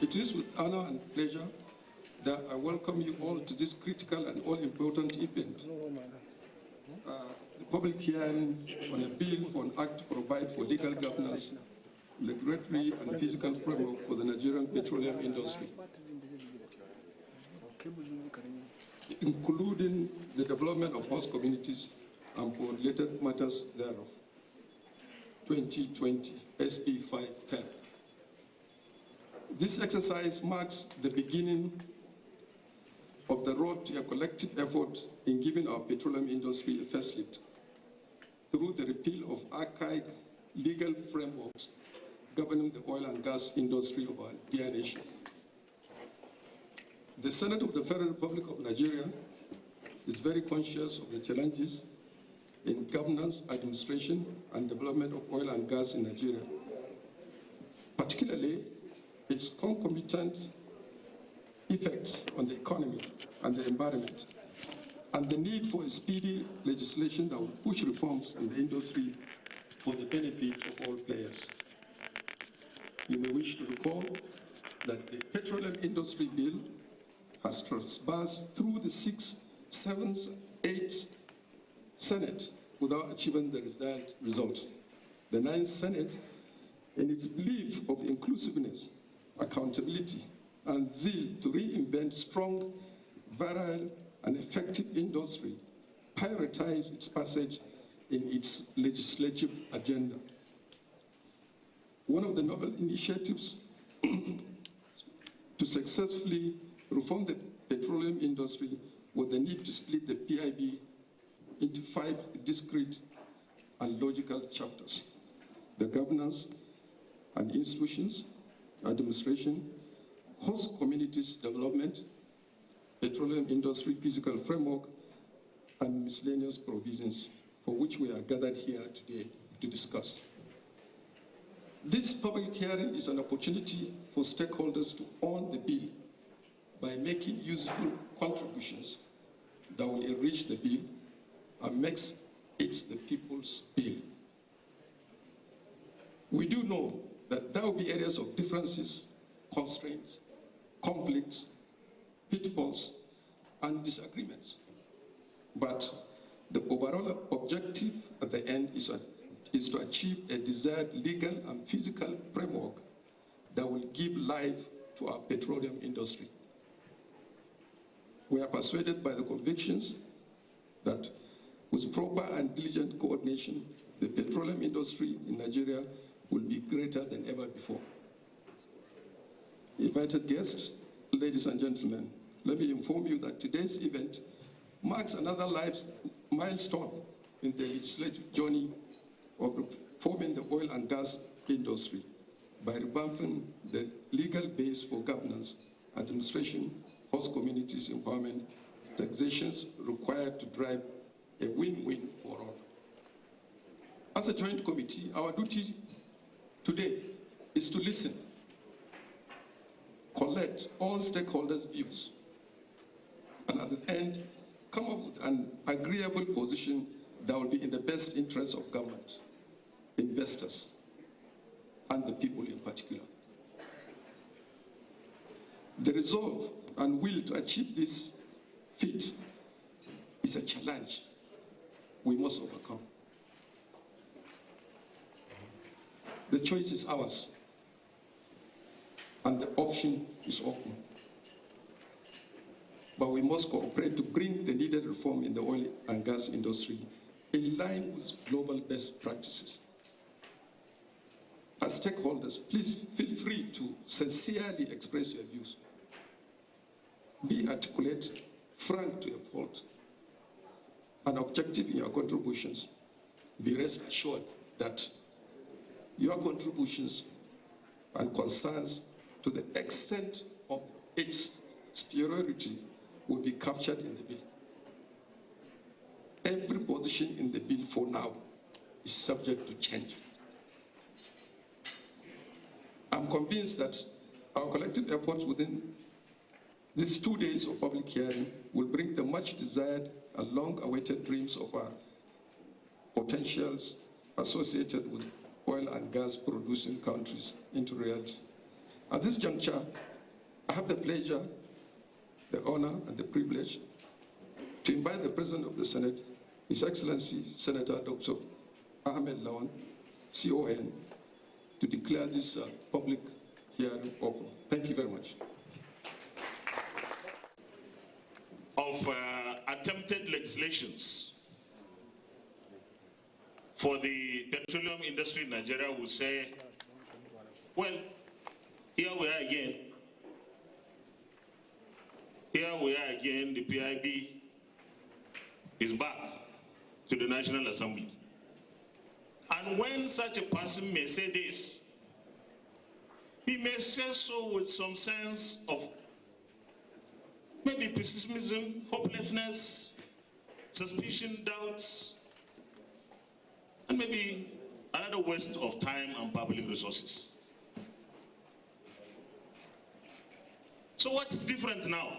It is with honor and pleasure that I welcome you all to this critical and all-important event. The public hearing on a bill for an act to provide for legal governance, regulatory and physical framework for the Nigerian petroleum industry, including the development of host communities and for related matters thereof. 2020 SP 510. This exercise marks the beginning of the road to a collective effort in giving our petroleum industry a first lift through the repeal of archaic legal frameworks governing the oil and gas industry of our dear nation. The Senate of the Federal Republic of Nigeria is very conscious of the challenges in governance, administration, and development of oil and gas in Nigeria, particularly its concomitant effects on the economy and the environment, and the need for a speedy legislation that will push reforms in the industry for the benefit of all players. You may wish to recall that the Petroleum Industry Bill has traversed through the 6th, 7th, 8th Senate without achieving the desired result. The 9th Senate, in its belief of inclusiveness, accountability, and zeal to reinvent strong, virile, and effective industry, prioritized its passage in its legislative agenda. One of the novel initiatives to successfully reform the petroleum industry was the need to split the PIB into 5 discrete and logical chapters: the governance and institutions, administration, host communities development, petroleum industry physical framework, and miscellaneous provisions, for which we are gathered here today to discuss. This public hearing is an opportunity for stakeholders to own the bill by making useful contributions that will enrich the bill and makes it the people's bill. We do know that there will be areas of differences, constraints, conflicts, pitfalls, and disagreements. But the overall objective at the end is to achieve a desired legal and physical framework that will give life to our petroleum industry. We are persuaded by the convictions that with proper and diligent coordination, the petroleum industry in Nigeria will be greater than ever before. Invited guests, ladies and gentlemen, let me inform you that today's event marks another milestone in the legislative journey of reforming the oil and gas industry by revamping the legal base for governance, administration, host communities empowerment, taxations required to drive a win-win for all. As a joint committee, our duty today is to listen, collect all stakeholders' views, and at the end, come up with an agreeable position that will be in the best interest of government, investors, and the people in particular. The resolve and will to achieve this feat is a challenge we must overcome. The choice is ours, and the option is open. But we must cooperate to bring the needed reform in the oil and gas industry in line with global best practices. As stakeholders, please feel free to sincerely express your views. Be articulate, frank to a fault, and objective in your contributions. Be rest assured that your contributions and concerns to the extent of its superiority will be captured in the bill. Every position in the bill for now is subject to change. I'm convinced that our collective efforts within these 2 days of public hearing will bring the much desired and long-awaited dreams of our potentials associated with oil and gas producing countries into reality. At this juncture, I have the pleasure, the honor, and the privilege to invite the President of the Senate, His Excellency Senator Dr. Ahmed Lawan, CON, to declare this public hearing open. Thank you very much. Of attempted legislations for the petroleum industry in Nigeria will say, well, here we are again. Here we are again, the PIB is back to the National Assembly. And when such a person may say this, he may say so with some sense of maybe pessimism, hopelessness, suspicion, doubts, and maybe another waste of time and public resources. So what is different now?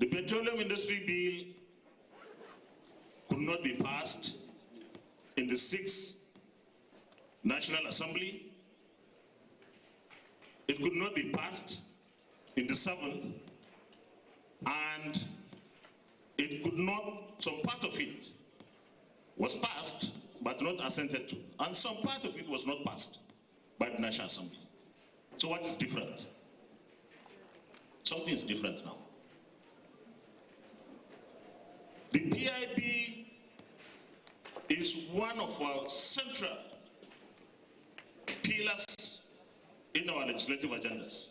The Petroleum Industry Bill could not be passed in the 6th National Assembly. It could not be passed in the 7th. And it could not, some part of it was passed, but not assented to. And some part of it was not passed by the National Assembly. So what is different? Something is different now. The PIB is one of our central pillars in our legislative agendas.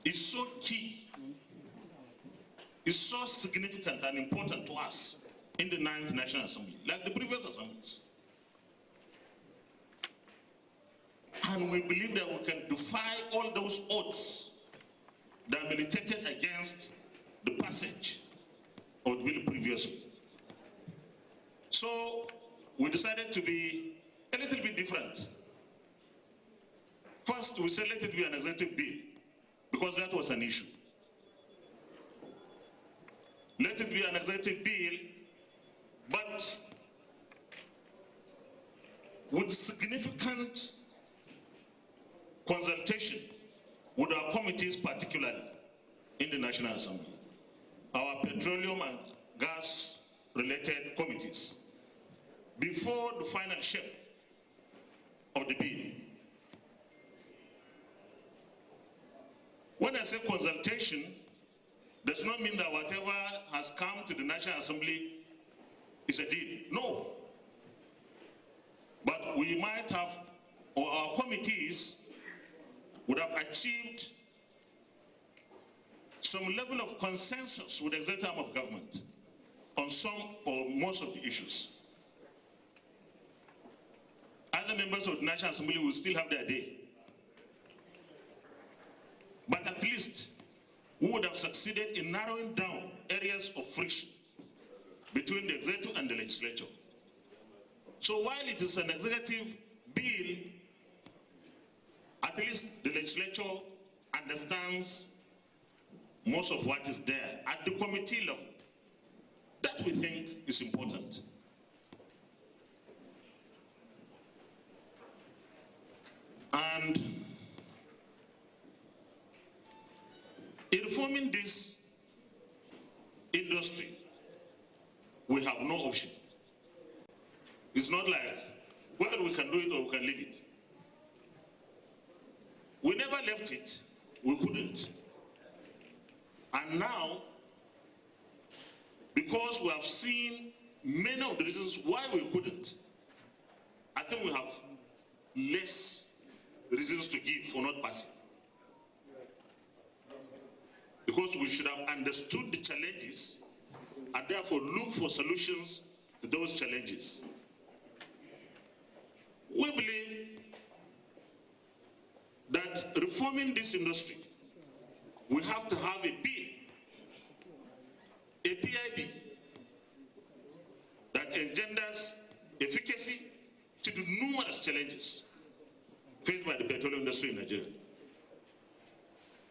It's so key, it's so significant and important to us in the 9th National Assembly, like the previous assemblies. And we believe that we can defy all those odds that militated against the passage of the bill previously. So we decided to be a little bit different. First, we said let it be an executive bill, because that was an issue. Let it be an executive bill, but with significant consultation with our committees, particularly in the National Assembly, our petroleum and gas-related committees, before the final shape of the bill. When I say consultation, does not mean that whatever has come to the National Assembly is a deal. No. But we might have, or our committees would have achieved some level of consensus with the executive arm of government on some or most of the issues. Other members of the National Assembly will still have their day. But at least we would have succeeded in narrowing down areas of friction between the executive and the legislature. So while it is an executive bill, at least the legislature understands most of what is there at the committee level. That we think is important. And in reforming this industry, we have no option. It's not like, well, we can do it or we can leave it. We never left it, we couldn't. And now, because we have seen many of the reasons why we couldn't, I think we have less reasons to give for not passing. Because we should have understood the challenges and therefore look for solutions to those challenges. We believe that reforming this industry, we have to have a bill, a PIB, that engenders efficacy to the numerous challenges faced by the petroleum industry in Nigeria.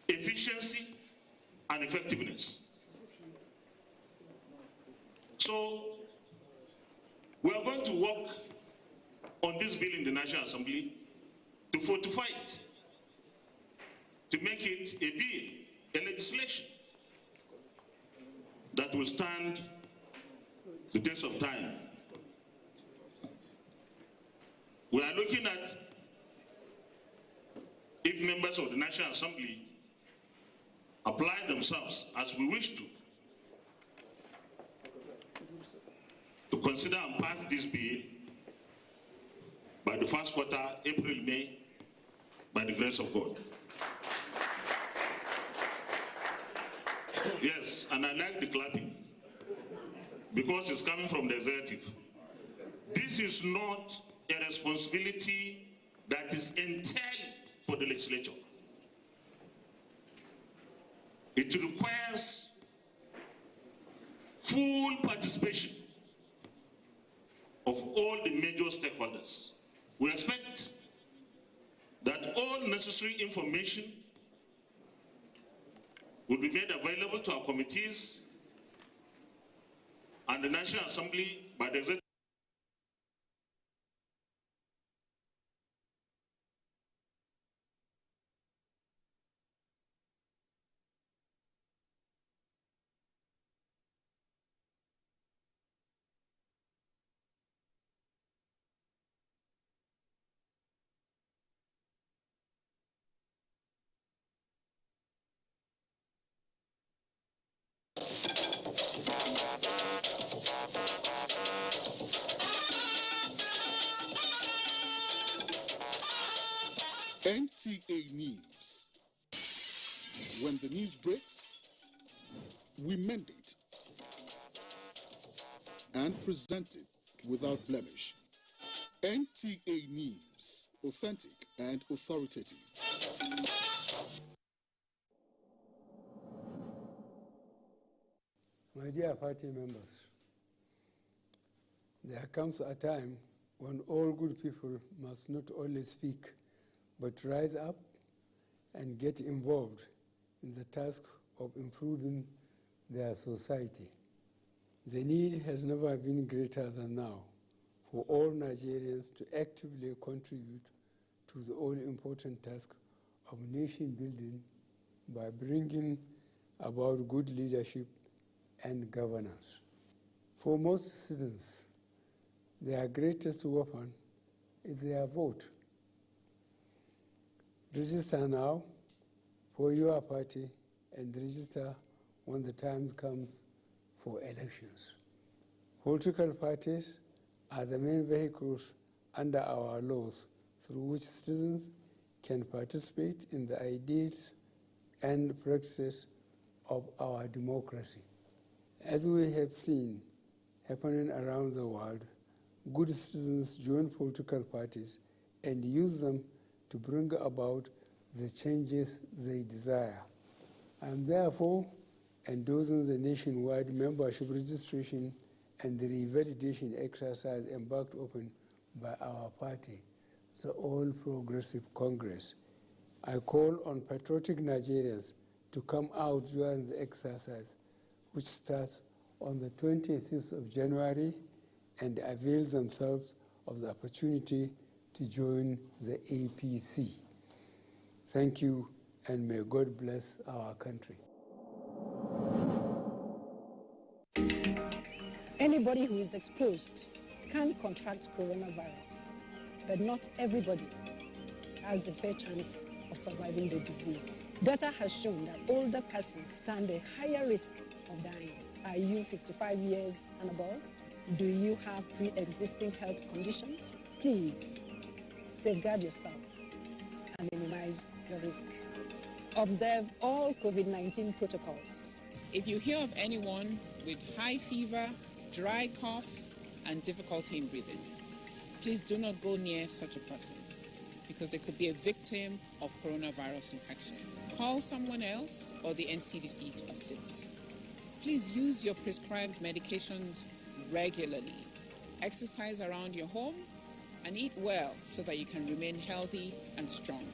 Efficiency and effectiveness. So, we are going to work on this bill in the National Assembly to fortify it to make it a bill, a legislation that will stand the test of time. We are looking at if members of the National Assembly apply themselves as we wish to consider and pass this bill by the first quarter, April, May, by the grace of God. Yes, and I like the clapping because it's coming from the executive. This is not a responsibility that is entirely for the legislature. It requires full participation of all the major stakeholders. We expect that all necessary information will be made available to our committees and the National Assembly by the executive. NTA News. When the news breaks, we mend it and present it without blemish. NTA News, authentic and authoritative. My dear party members, there comes a time when all good people must not only speak, but rise up and get involved in the task of improving their society. The need has never been greater than now for all Nigerians to actively contribute to the all-important task of nation building by bringing about good leadership and governance. For most citizens, their greatest weapon is their vote. Register now for your party and register when the time comes for elections. Political parties are the main vehicles under our laws through which citizens can participate in the ideals and practices of our democracy. As we have seen happening around the world, good citizens join political parties and use them to bring about the changes they desire. I am therefore endorsing the nationwide membership registration and the revalidation exercise embarked upon by our party, the All Progressive Congress. I call on patriotic Nigerians to come out during the exercise, which starts on the 26th of January, and avail themselves of the opportunity to join the APC. Thank you, and may God bless our country. Anybody who is exposed can contract coronavirus, but not everybody has a fair chance of surviving the disease. Data has shown that older persons stand a higher risk of dying. Are you 55 years and above? Do you have pre-existing health conditions? Please safeguard yourself and minimize your risk. Observe all COVID-19 protocols. If you hear of anyone with high fever, dry cough, and difficulty in breathing, please do not go near such a person because they could be a victim of coronavirus infection. Call someone else or the NCDC to assist. Please use your prescribed medications regularly. Exercise around your home and eat well so that you can remain healthy and strong.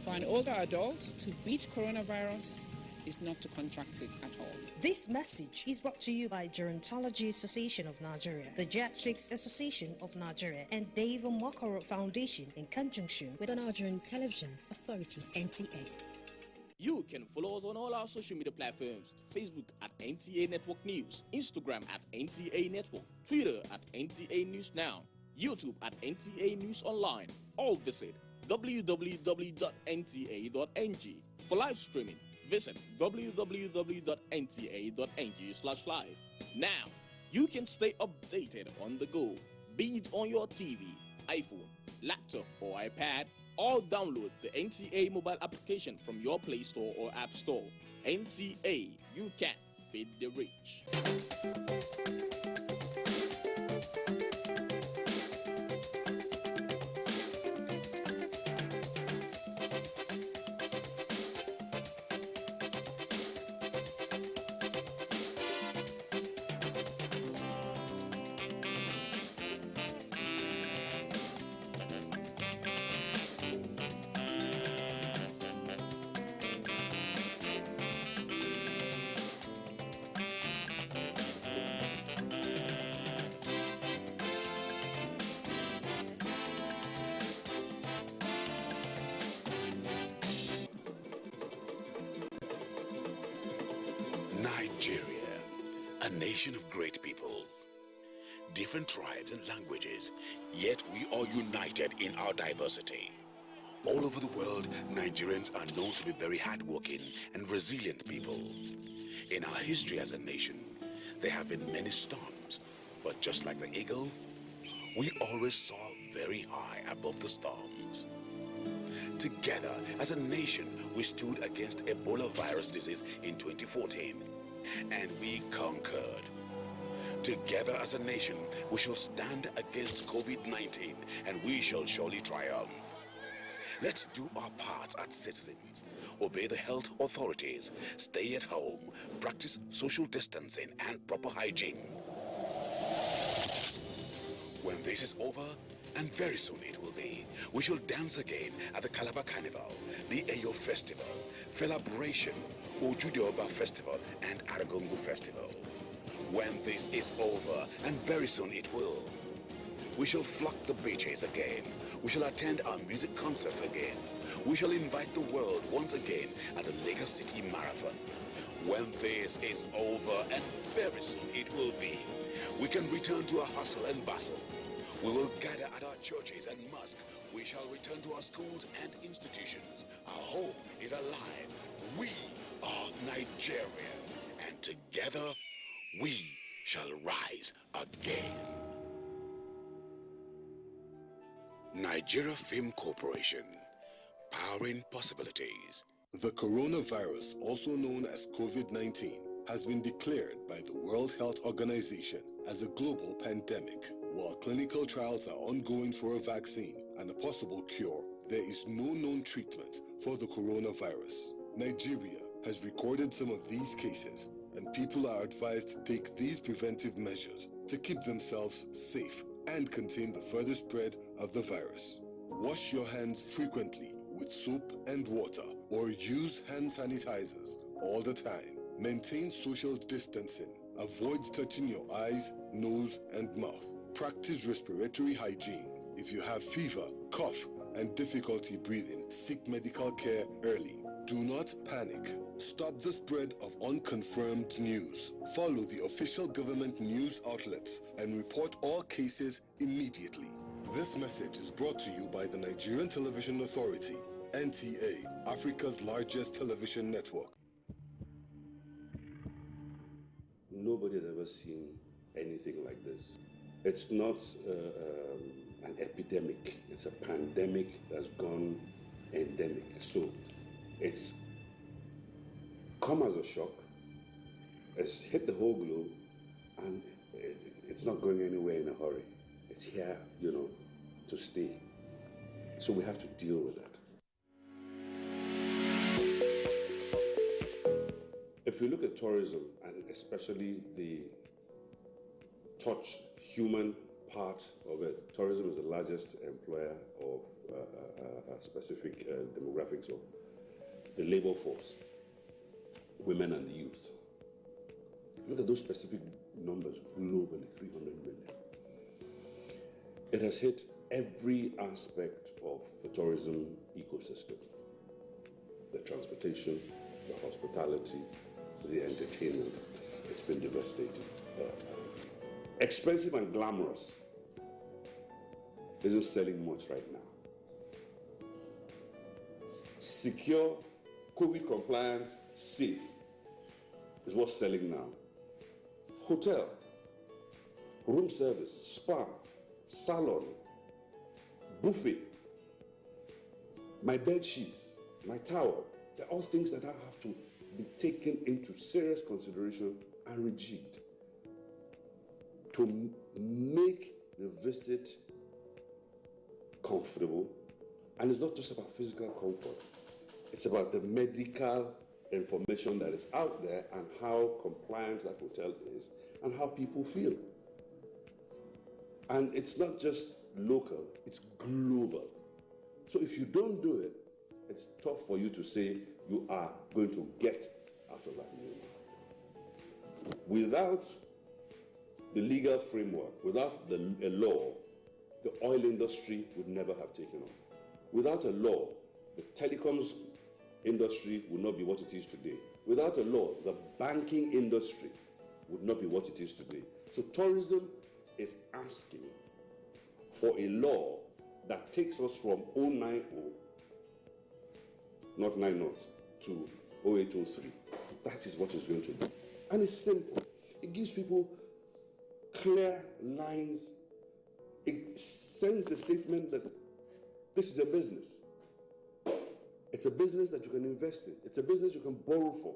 For an older adult, to beat coronavirus is not to contract it at all. This message is brought to you by Gerontology Association of Nigeria, the Geriatrics Association of Nigeria, and Dave Mokoro Foundation in conjunction with the Nigerian Television Authority, NTA. You can follow us on all our social media platforms: Facebook at NTA Network News, Instagram at NTA Network, Twitter at NTA News Now, YouTube at NTA News Online. Or visit www.nta.ng. For live streaming, visit www.nta.ng/live. Now, you can stay updated on the go, be it on your TV, iPhone, laptop, or iPad, or download the NTA mobile application from your Play Store or App Store. NTA, you can beat the rich. Nigeria, a nation of great people, different tribes and languages, yet we are united in our diversity. All over the world, Nigerians are known to be very hardworking and resilient people. In our history as a nation, there have been many storms, but just like the eagle, we always soar very high above the storms. Together, as a nation, we stood against Ebola virus disease in 2014, and we conquered. Together as a nation, we shall stand against COVID-19, and we shall surely triumph. Let's do our part as citizens, obey the health authorities, stay at home, practice social distancing and proper hygiene. When this is over, and very soon it will be, we shall dance again at the Calabar Carnival, the Eyo Festival, Celebration, Ojudeoba Festival, and Aragongo Festival. When this is over, and very soon it will, we shall flock the beaches again. We shall attend our music concerts again. We shall invite the world once again at the Lagos City Marathon. When this is over, and very soon it will be, we can return to our hustle and bustle. We will gather at our churches and mosques. We shall return to our schools and institutions. Our hope is alive. We are Nigeria, and together we shall rise again. Nigeria Film Corporation, powering possibilities. The coronavirus, also known as COVID-19, has been declared by the World Health Organization as a global pandemic. While clinical trials are ongoing for a vaccine and a possible cure, there is no known treatment for the coronavirus. Nigeria has recorded some of these cases, and people are advised to take these preventive measures to keep themselves safe and contain the further spread of the virus. Wash your hands frequently with soap and water, or use hand sanitizers all the time. Maintain social distancing. Avoid touching your eyes, nose, and mouth. Practice respiratory hygiene. If you have fever, cough, and difficulty breathing, seek medical care early. Do not panic. Stop the spread of unconfirmed news. Follow the official government news outlets and report all cases immediately. This message is brought to you by the Nigerian Television Authority, NTA, Africa's largest television network. Nobody has ever seen anything like this. It's not an epidemic, it's a pandemic that's gone endemic. So it's come as a shock, it's hit the whole globe, and it's not going anywhere in a hurry. It's here, to stay. So we have to deal with that. If we look at tourism, and especially the touch human part of it, tourism is the largest employer of specific demographics of the labor force, women and the youth. If you look at those specific numbers globally, 300 million. It has hit every aspect of the tourism ecosystem. the transportation, the hospitality, the entertainment. It's been devastating. Expensive and glamorous isn't selling much right now. Secure, COVID compliant, safe is what's selling now. Hotel, room service, spa, salon, buffet, my bed sheets, my towel, they're all things that have to be taken into serious consideration and rejigged to make the visit comfortable. And it's not just about physical comfort, it's about the medical information that is out there and how compliant that hotel is and how people feel. And it's not just local, it's global. So if you don't do it, it's tough for you to say you are going to get out of that new market. Without the legal framework, without a law, the oil industry would never have taken off. Without a law, the telecoms industry would not be what it is today. Without a law, the banking industry would not be what it is today. So tourism is asking for a law that takes us from 090, not 90, to 0803. That is what it's going to do. And it's simple. It gives people clear lines. It sends a statement that this is a business. It's a business that you can invest in. It's a business you can borrow for.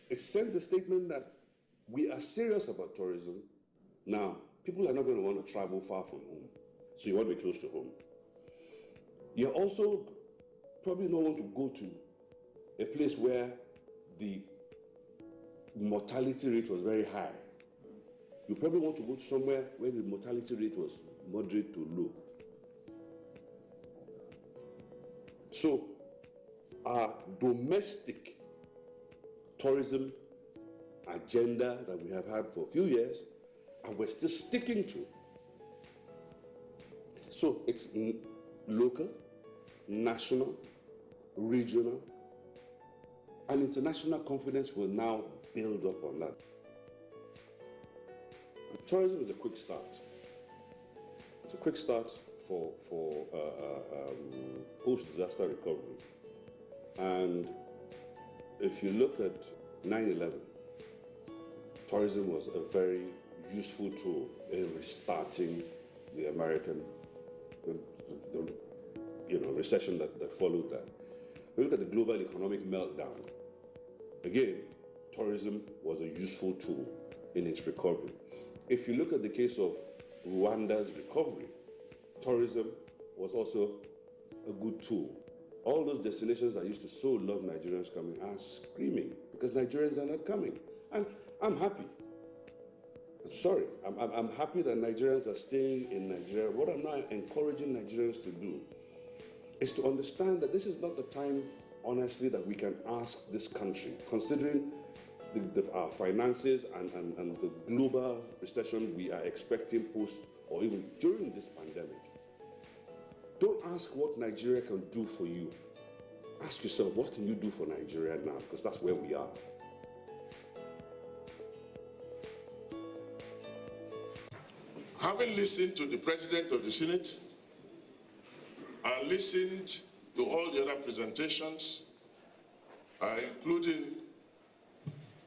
It sends a statement that we are serious about tourism. Now, people are not going to want to travel far from home. So you want to be close to home. You also probably don't want to go to a place where the mortality rate was very high. You probably want to go to somewhere where the mortality rate was moderate to low. So our domestic tourism agenda that we have had for a few years, and we're still sticking to. So it's local, national, regional, and international confidence will now build up on that. Tourism is a quick start. It's a quick start for post-disaster recovery. And if you look at 9/11, tourism was a very useful tool in restarting the American recession that followed that. We look at the global economic meltdown. Again, tourism was a useful tool in its recovery. If you look at the case of Rwanda's recovery, tourism was also a good tool. All those destinations that used to so love Nigerians coming are screaming because Nigerians are not coming. And I'm happy. I'm sorry. I'm happy that Nigerians are staying in Nigeria. What I'm now encouraging Nigerians to do is to understand that this is not the time, honestly, that we can ask this country, considering our finances and the global recession we are expecting post or even during this pandemic. Don't ask what Nigeria can do for you. Ask yourself, what can you do for Nigeria now? Because that's where we are. Having listened to the President of the Senate and listened to all the other presentations, including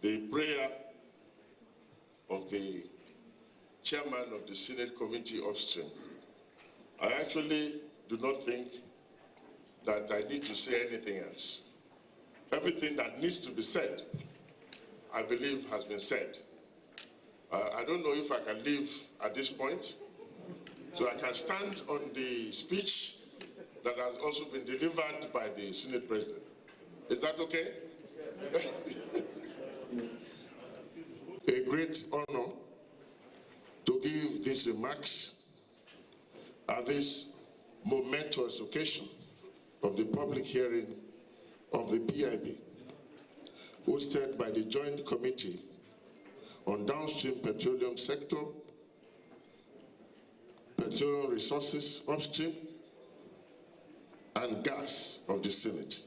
the prayer of the chairman of the Senate Committee upstream, I actually do not think that I need to say anything else. Everything that needs to be said, I believe, has been said. I don't know if I can leave at this point, so I can stand on the speech that has also been delivered by the Senate President. Is that okay? A great honor to give these remarks at this momentous occasion of the public hearing of the PIB, hosted by the Joint Committee on Downstream Petroleum Sector, Petroleum Resources Upstream, and Gas of the Senate.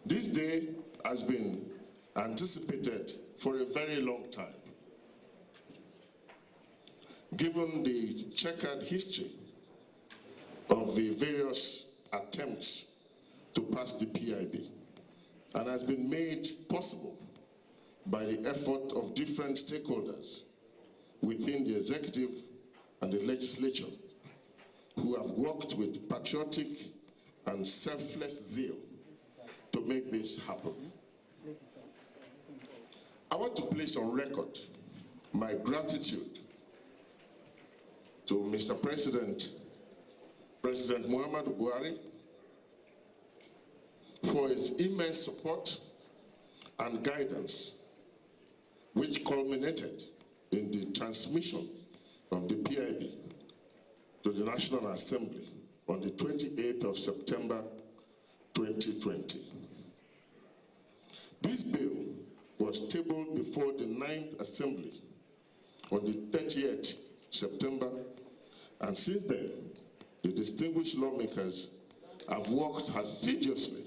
This day has been anticipated for a very long time. Given the checkered history of the various attempts to pass the PIB, and has been made possible by the effort of different stakeholders within the executive and the legislature who have worked with patriotic and selfless zeal to make this happen. I want to place on record my gratitude to Mr. President Muhammadu Buhari, for his immense support and guidance, which culminated in the transmission of the PIB to the National Assembly on the 28th of September 2020. This bill was tabled before the 9th Assembly on the 30th September, and since then, the distinguished lawmakers have worked assiduously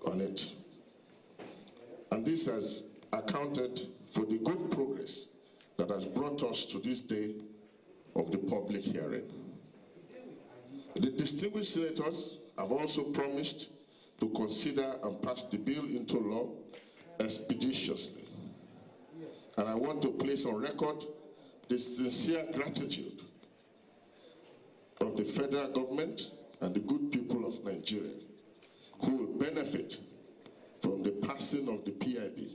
on it. And this has accounted for the good progress that has brought us to this day of the public hearing. The distinguished senators have also promised to consider and pass the bill into law expeditiously. And I want to place on record the sincere gratitude of the federal government and the good people of Nigeria, who will benefit from the passing of the PIB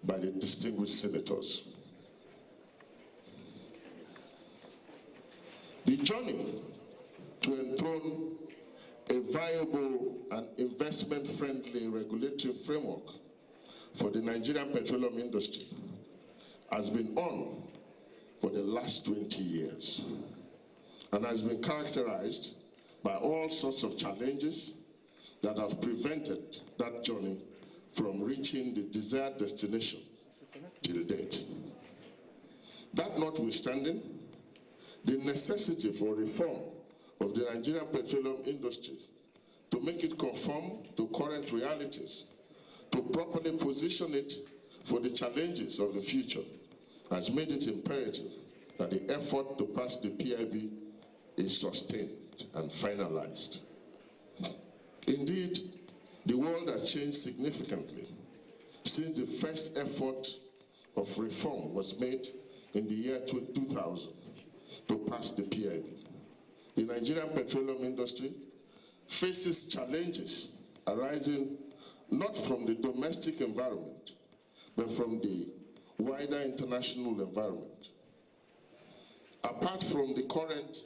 by the distinguished senators. The journey to enthrone a viable and investment-friendly regulatory framework for the Nigerian petroleum industry has been on for the last 20 years and has been characterized by all sorts of challenges that have prevented that journey from reaching the desired destination till date. That notwithstanding, the necessity for reform of the Nigerian petroleum industry to make it conform to current realities, to properly position it for the challenges of the future, has made it imperative that the effort to pass the PIB is sustained and finalized. Indeed, the world has changed significantly since the first effort of reform was made in the year 2000 to pass the PIB. The Nigerian petroleum industry faces challenges arising not from the domestic environment, but from the wider international environment. Apart from the current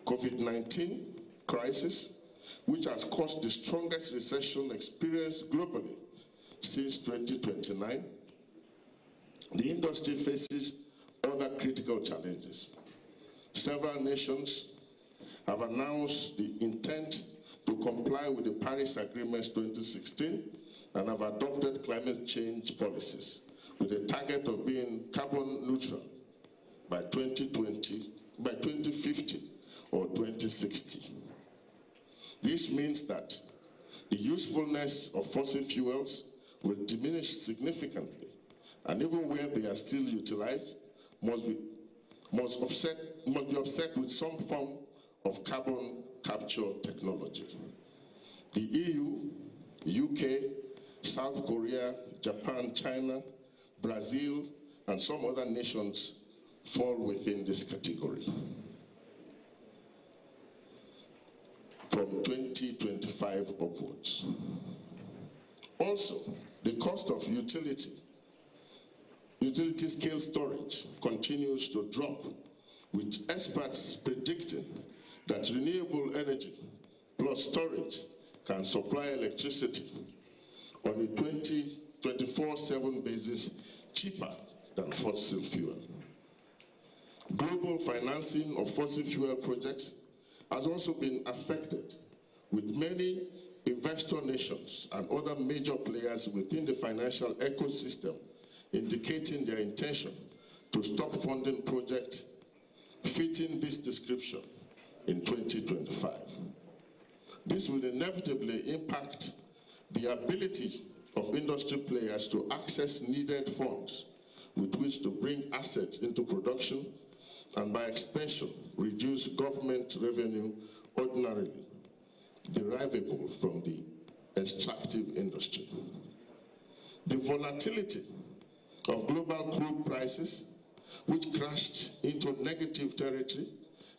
COVID-19 crisis, which has caused the strongest recession experienced globally since 2029, the industry faces other critical challenges. Several nations have announced the intent to comply with the Paris Agreement 2016 and have adopted climate change policies with a target of being carbon neutral by 2050 or 2060. This means that the usefulness of fossil fuels will diminish significantly, and even where they are still utilized, must be offset with some form of carbon capture technology. The EU, UK, South Korea, Japan, China, Brazil, and some other nations fall within this category. From 2025 upwards. Also, the cost of utility scale storage continues to drop, with experts predicting that renewable energy plus storage can supply electricity on a 24/7 basis cheaper than fossil fuel. Global financing of fossil fuel projects has also been affected, with many investor nations and other major players within the financial ecosystem indicating their intention to stop funding projects fitting this description in 2025. This will inevitably impact the ability of industry players to access needed funds with which to bring assets into production and by extension reduce government revenue ordinarily derivable from the extractive industry. The volatility of global crude prices, which crashed into negative territory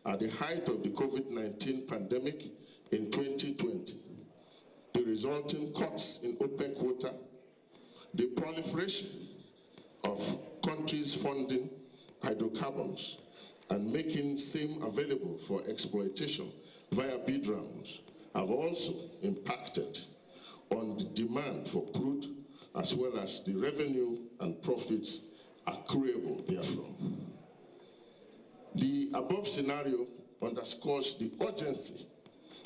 at the height of the COVID-19 pandemic in 2020, the resulting cuts in OPEC quota, the proliferation of countries funding hydrocarbons and making same available for exploitation via bid rounds have also impacted on the demand for crude as well as the revenue and profits accruable therefrom. The above scenario underscores the urgency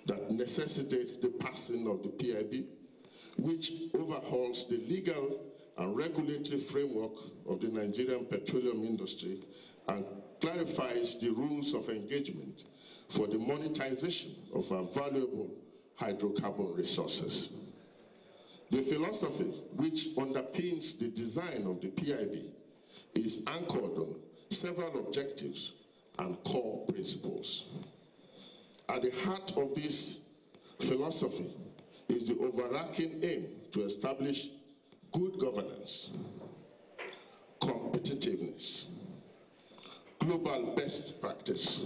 that necessitates the passing of the PIB, which overhauls the legal and regulatory framework of the Nigerian petroleum industry and clarifies the rules of engagement for the monetization of our valuable hydrocarbon resources. The philosophy which underpins the design of the PIB is anchored on several objectives and core principles. At the heart of this philosophy is the overarching aim to establish good governance, competitiveness, global best practice,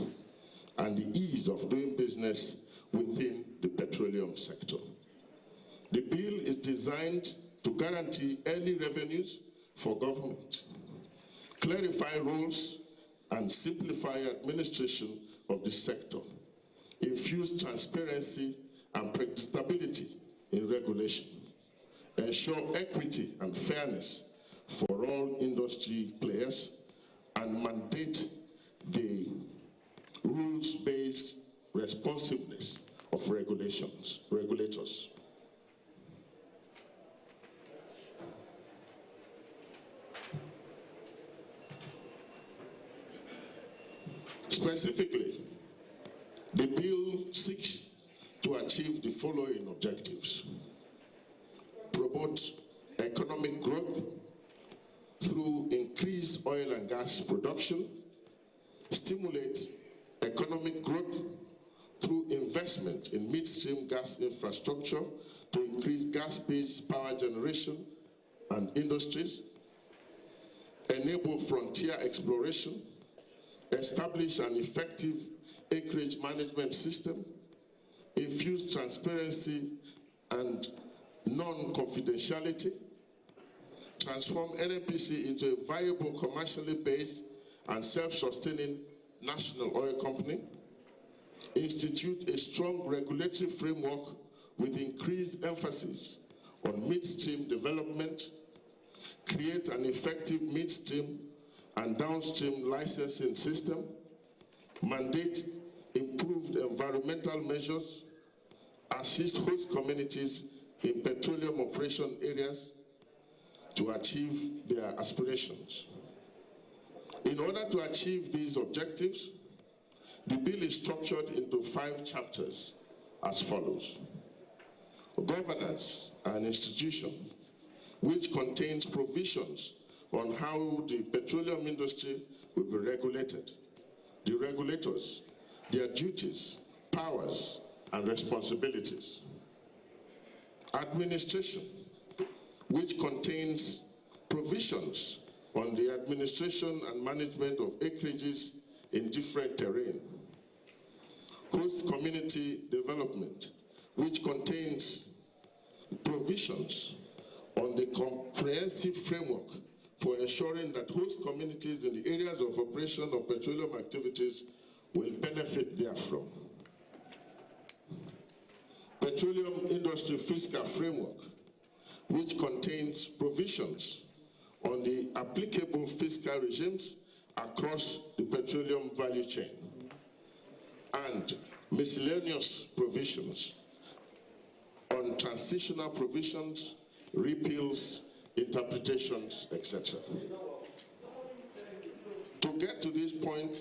and the ease of doing business within the petroleum sector. The bill is designed to guarantee early revenues for government, clarify roles, and simplify administration of the sector, infuse transparency and predictability in regulation, ensure equity and fairness for all industry players, and mandate the rules-based responsiveness of regulators. Specifically, the bill seeks to achieve the following objectives: promote economic growth through increased oil and gas production, stimulate economic growth through investment in midstream gas infrastructure to increase gas-based power generation and industries, enable frontier exploration, establish an effective acreage management system, infuse transparency and non-confidentiality, transform NNPC into a viable, commercially based and self-sustaining national oil company, institute a strong regulatory framework with increased emphasis on midstream development, create an effective midstream and downstream licensing system, mandate improved environmental measures, assist host communities in petroleum operation areas to achieve their aspirations. In order to achieve these objectives, the bill is structured into 5 chapters as follows: governance and institution, which contains provisions on how the petroleum industry will be regulated, the regulators, their duties, powers, and responsibilities. Administration, which contains provisions on the administration and management of acreages in different terrain. Host community development, which contains provisions on the comprehensive framework for ensuring that host communities in the areas of operation of petroleum activities will benefit therefrom. Petroleum industry fiscal framework, which contains provisions on the applicable fiscal regimes across the petroleum value chain, and miscellaneous provisions on transitional provisions, repeals, interpretations, etc. To get to this point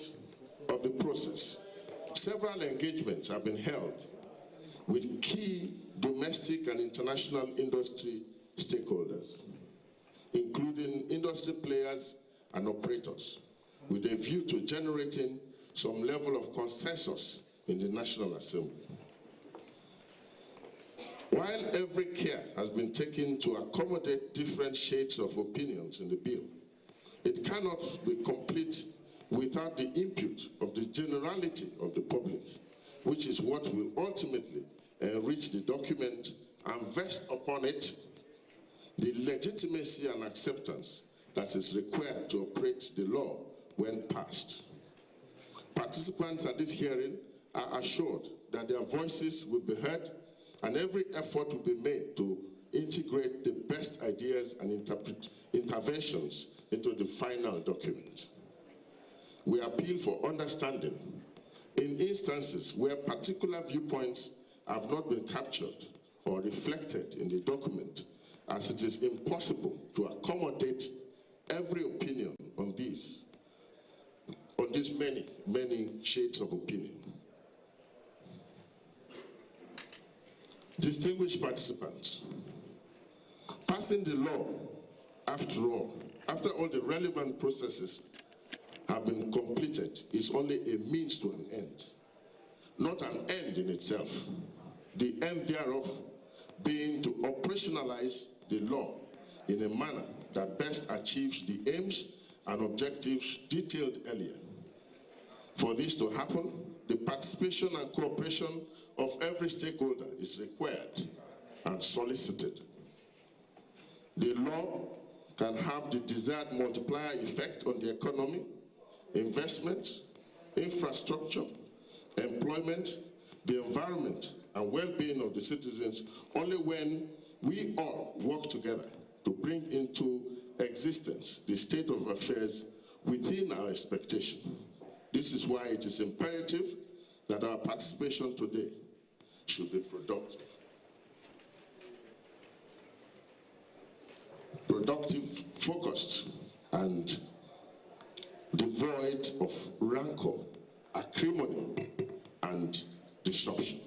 of the process, several engagements have been held with key domestic and international industry stakeholders, including industry players and operators, with a view to generating some level of consensus in the National Assembly. While every care has been taken to accommodate different shades of opinions in the bill, it cannot be complete without the input of the generality of the public, which is what will ultimately enrich the document and vest upon it the legitimacy and acceptance that is required to operate the law when passed. Participants at this hearing are assured that their voices will be heard and every effort will be made to integrate the best ideas and interventions into the final document. We appeal for understanding in instances where particular viewpoints have not been captured or reflected in the document, as it is impossible to accommodate every opinion on these many, many shades of opinion. Distinguished participants, passing the law, after all the relevant processes have been completed, is only a means to an end, not an end in itself. The end thereof being to operationalize the law in a manner that best achieves the aims and objectives detailed earlier. For this to happen, the participation and cooperation of every stakeholder is required and solicited. The law can have the desired multiplier effect on the economy, investment, infrastructure, employment, the environment, and well-being of the citizens only when we all work together to bring into existence the state of affairs within our expectation. This is why it is imperative that our participation today should be productive. Focused, and devoid of rancor, acrimony, and disruption.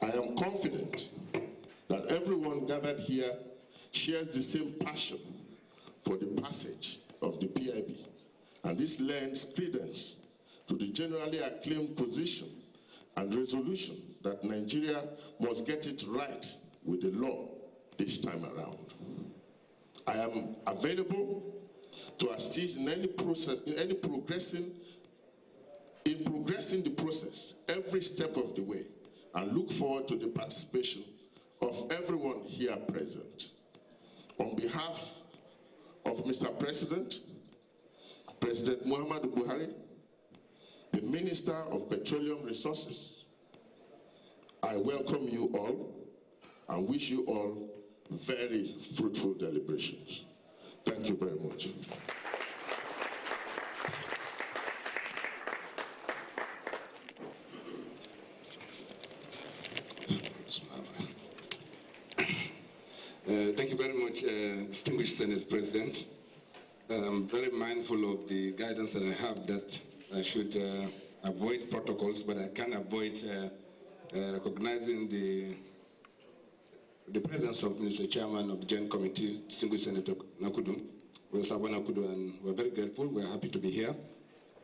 I am confident that everyone gathered here shares the same passion for the passage of the PIB, and this lends credence to the generally acclaimed position and resolution that Nigeria must get it right with the law this time around. I am available to assist in any process, progressing the process every step of the way, and look forward to the participation of everyone here present. On behalf of Mr. President, President Muhammadu Buhari, the Minister of Petroleum Resources, I welcome you all and wish you all very fruitful deliberations. Thank you very much. Thank you very much, distinguished Senate President. I'm very mindful of the guidance that I have that I should avoid protocols, but I can't avoid recognizing the presence of Mr. Chairman of the Joint Committee, distinguished Senator Nakudu, and we're very grateful. We're happy to be here.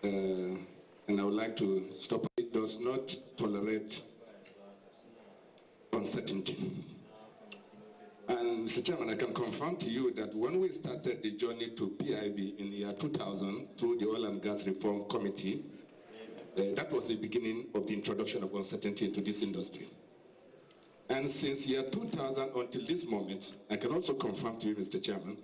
And I would like to stop. It does not tolerate uncertainty. And Mr. Chairman, I can confirm to you that when we started the journey to PIB in the year 2000 through the Oil and Gas Reform Committee, that was the beginning of the introduction of uncertainty into this industry. And since year 2000 until this moment, I can also confirm to you, Mr. Chairman,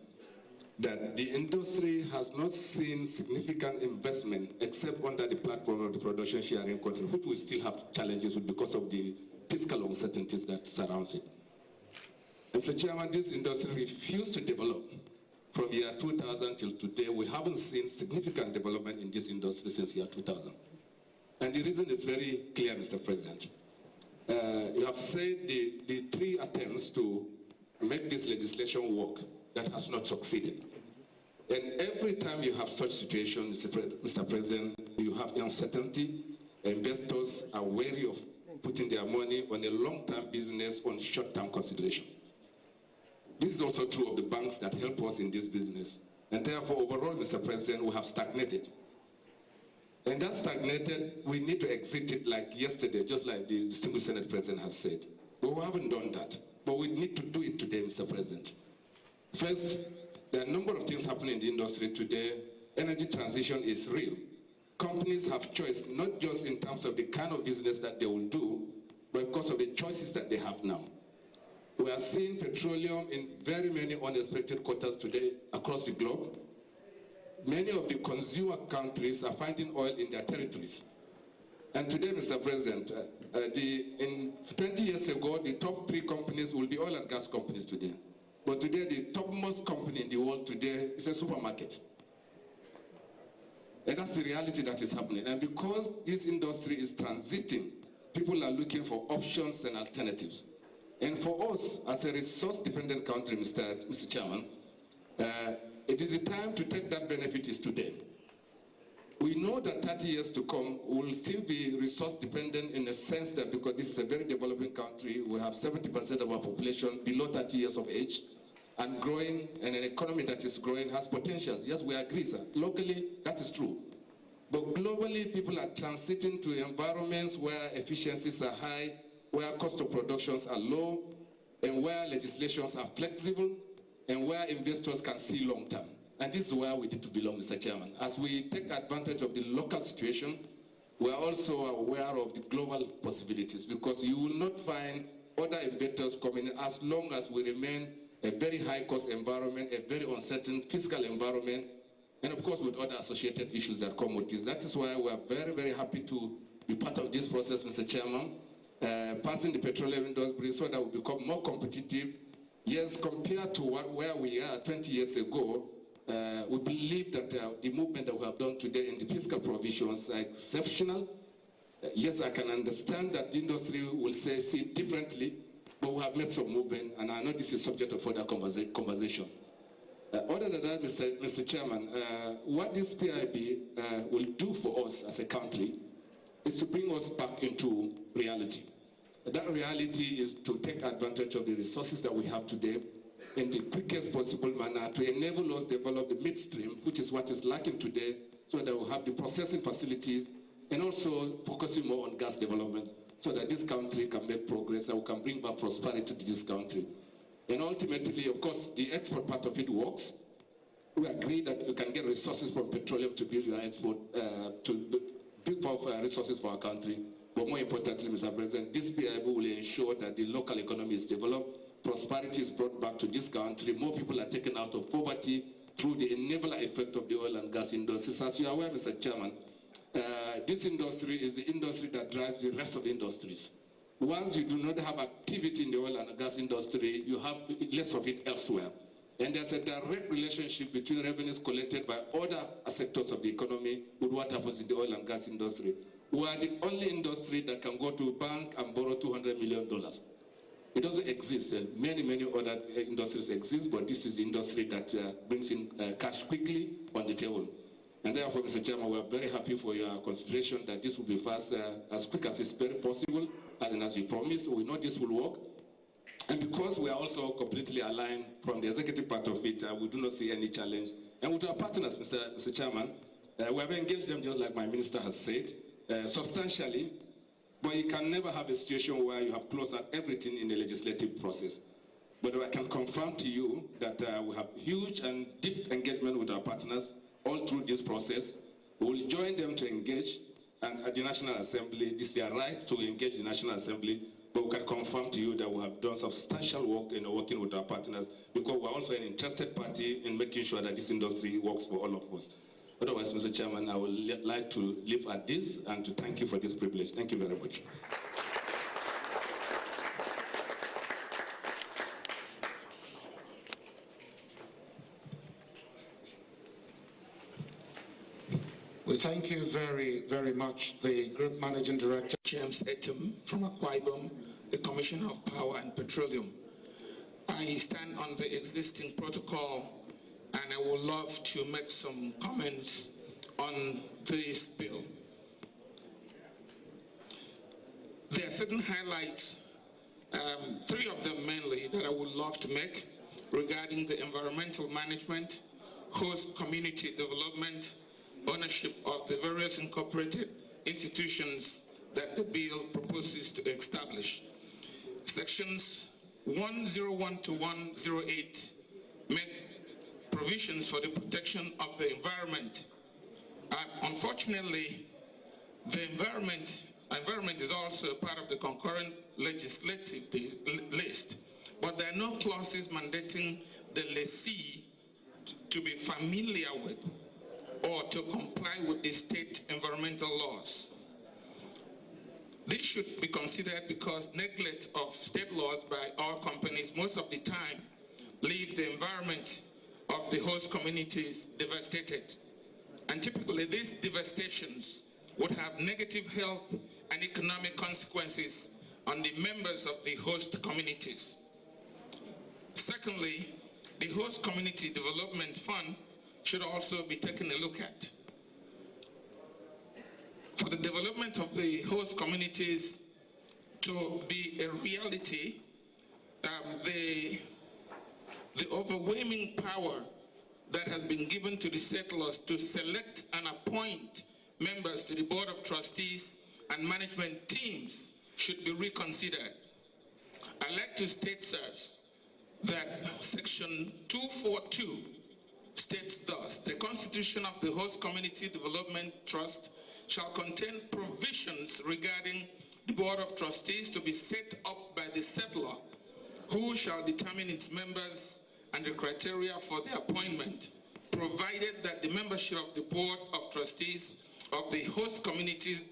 that the industry has not seen significant investment except under the platform of the production sharing contract, which we still have challenges with because of the fiscal uncertainties that surrounds it. Mr. Chairman, this industry refused to develop from year 2000 till today. We haven't seen significant development in this industry since year 2000. And the reason is very clear, Mr. President. You have said the three attempts to make this legislation work that has not succeeded. And every time you have such situation, Mr. President, you have uncertainty, investors are wary of putting their money on a long-term business on short-term consideration. This is also true of the banks that help us in this business. And therefore, overall, Mr. President, we have stagnated. And that stagnated, we need to exit it like yesterday, just like the distinguished Senate President has said. But we haven't done that. But we need to do it today, Mr. President. First, there are a number of things happening in the industry today. Energy transition is real. Companies have choice, not just in terms of the kind of business that they will do, but because of the choices that they have now. We are seeing petroleum in very many unexpected quarters today across the globe. Many of the consumer countries are finding oil in their territories. And today, Mr. President, in 20 years ago, the top 3 companies will be oil and gas companies today. But today, the topmost company in the world today is a supermarket. And that's the reality that is happening. And because this industry is transiting, people are looking for options and alternatives. And for us, as a resource-dependent country, Mr. Chairman, it is the time to take that benefit is today. We know that 30 years to come, we will still be resource-dependent in the sense that because this is a very developing country, we have 70% of our population below 30 years of age, and growing, and an economy that is growing has potential. Yes, we agree, sir. Locally, that is true. But globally, people are transiting to environments where efficiencies are high, where cost of productions are low, and where legislations are flexible, and where investors can see long term. And this is where we need to belong, Mr. Chairman. As we take advantage of the local situation, we are also aware of the global possibilities, because you will not find other investors coming in as long as we remain a very high-cost environment, a very uncertain fiscal environment, and of course with other associated issues that come with this. That is why we are very, very happy to be part of this process, Mr. Chairman, passing the petroleum industry so that we become more competitive. Yes, compared to where we are 20 years ago, we believe that the movement that we have done today in the fiscal provisions are exceptional. Yes, I can understand that the industry will see it differently, but we have made some movement, and I know this is subject of further conversation. Other than that, Mr. Chairman, what this PIB will do for us as a country is to bring us back into reality. That reality is to take advantage of the resources that we have today in the quickest possible manner to enable us to develop the midstream, which is what is lacking today, so that we have the processing facilities, and also focusing more on gas development, so that this country can make progress and we can bring back prosperity to this country. And ultimately, of course, the export part of it works. We agree that we can get resources from petroleum to build your export, to build resources for our country. But more importantly, Mr. President, this PIB will ensure that the local economy is developed, prosperity is brought back to this country, more people are taken out of poverty through the enabler effect of the oil and gas industry. As you are aware, Mr. Chairman, this industry is the industry that drives the rest of the industries. Once you do not have activity in the oil and gas industry, you have less of it elsewhere. And there's a direct relationship between revenues collected by other sectors of the economy with what happens in the oil and gas industry. We are the only industry that can go to a bank and borrow $200 million. It doesn't exist. Many other industries exist, but this is the industry that brings in cash quickly on the table. And therefore, Mr. Chairman, we are very happy for your consideration that this will be fast, as quick as it's very possible, and as you promised, we know this will work. And because we are also completely aligned from the executive part of it, we do not see any challenge. And with our partners, Mr. Chairman, we have engaged them, just like my minister has said, substantially, but you can never have a situation where you have closed out everything in the legislative process. But I can confirm to you that we have huge and deep engagement with our partners all through this process. We will join them to engage, and at the National Assembly, it's their right to engage the National Assembly, but we can confirm to you that we have done substantial work in working with our partners, because we're also an interested party in making sure that this industry works for all of us. Otherwise, Mr. Chairman, I would like to leave at this and to thank you for this privilege. Thank you very much. We thank you very much, the Group Managing Director, James Etim from Akwa Ibom, the Commissioner of Power and Petroleum. I stand on the existing protocol, and I would love to make some comments on this bill. there are certain highlights, 3 of them mainly, that I would love to make regarding the environmental management, host community development, ownership of the various incorporated institutions that the bill proposes to establish. Sections 101 to 108 make provisions for the protection of the environment. Unfortunately, the environment is also a part of the concurrent legislative list, but there are no clauses mandating the lessee to be familiar with or to comply with the state environmental laws. This should be considered because neglect of state laws by our companies most of the time leave the environment of the host communities devastated. And typically these devastations would have negative health and economic consequences on the members of the host communities. Secondly, the host community development fund should also be taken a look at. For the development of the host communities to be a reality, the overwhelming power that has been given to the settlers to select and appoint members to the Board of Trustees and management teams should be reconsidered. I'd like to state, sirs, that Section 242 states thus: the Constitution of the Host Community Development Trust shall contain provisions regarding the Board of Trustees to be set up by the settler, who shall determine its members and the criteria for their appointment, provided that the membership of the Board of Trustees of the Host Community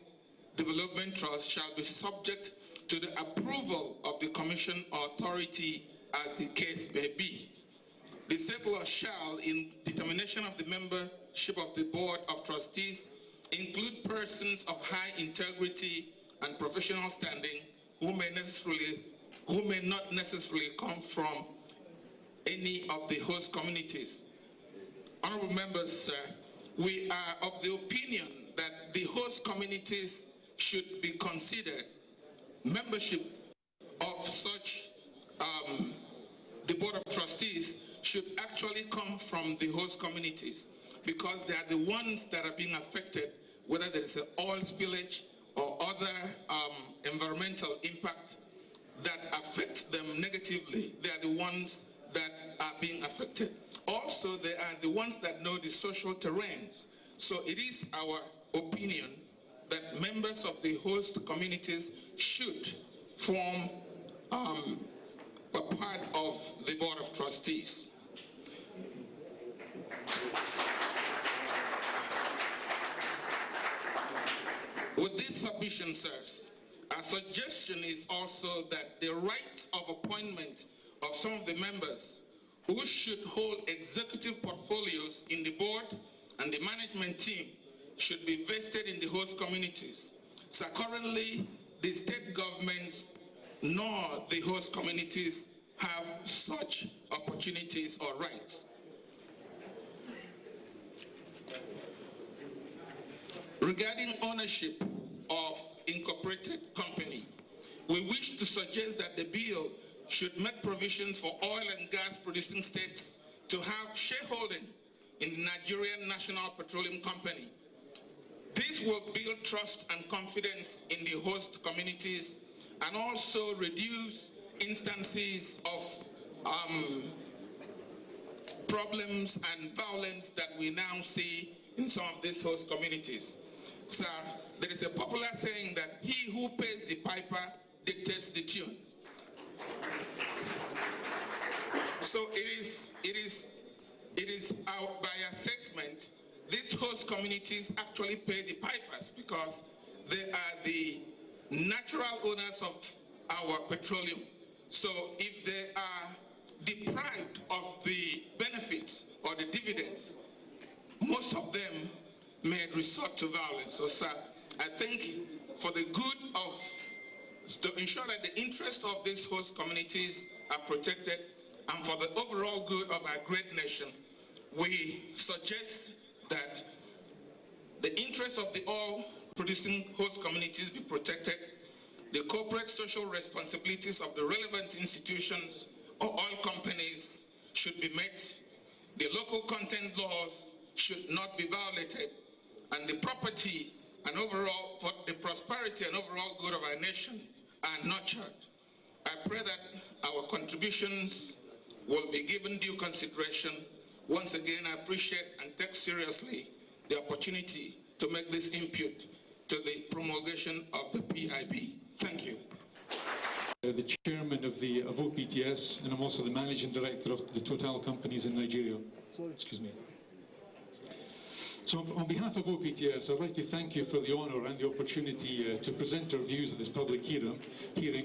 Development Trust shall be subject to the approval of the Commission or authority as the case may be. The settler shall, in determination of the membership of the Board of Trustees, include persons of high integrity and professional standing who may not necessarily come from any of the host communities. Honorable members, sir, we are of the opinion that the host communities should be considered. Membership of such, the Board of Trustees should actually come from the host communities, because they are the ones that are being affected, whether there is an oil spillage or other environmental impact that affects them negatively. They are the ones that are being affected. Also, they are the ones that know the social terrains. So it is our opinion that members of the host communities should form a part of the Board of Trustees. With this submission, sirs, our suggestion is also that the right of appointment of some of the members who should hold executive portfolios in the board and the management team should be vested in the host communities. So currently, the state government nor the host communities have such opportunities or rights. Regarding ownership of incorporated company, we wish to suggest that the bill should make provisions for oil and gas producing states to have shareholding in the Nigerian National Petroleum Company. This will build trust and confidence in the host communities and also reduce instances of problems and violence that we now see in some of these host communities. Sir, there is a popular saying that he who pays the piper dictates the tune. So it is by assessment, these host communities actually pay the pipers because they are the natural owners of our petroleum. So if they are deprived of the benefits or the dividends, most of them may resort to violence. So, sir, I think for the good of, to ensure that the interests of these host communities are protected and for the overall good of our great nation, we suggest that the interests of the oil producing host communities be protected the corporate social responsibilities of the relevant institutions or oil companies should be met, the local content laws should not be violated, and the property and overall, for the prosperity and overall good of our nation are nurtured. I pray that our contributions will be given due consideration. Once again, I appreciate and take seriously the opportunity to make this input to the promulgation of the PIB. Thank you. The chairman of OPTS, and I'm also the managing director of the Total companies in Nigeria. Excuse me. So on behalf of OPTS, I'd like to thank you for the honour and the opportunity to present our views at this public hearing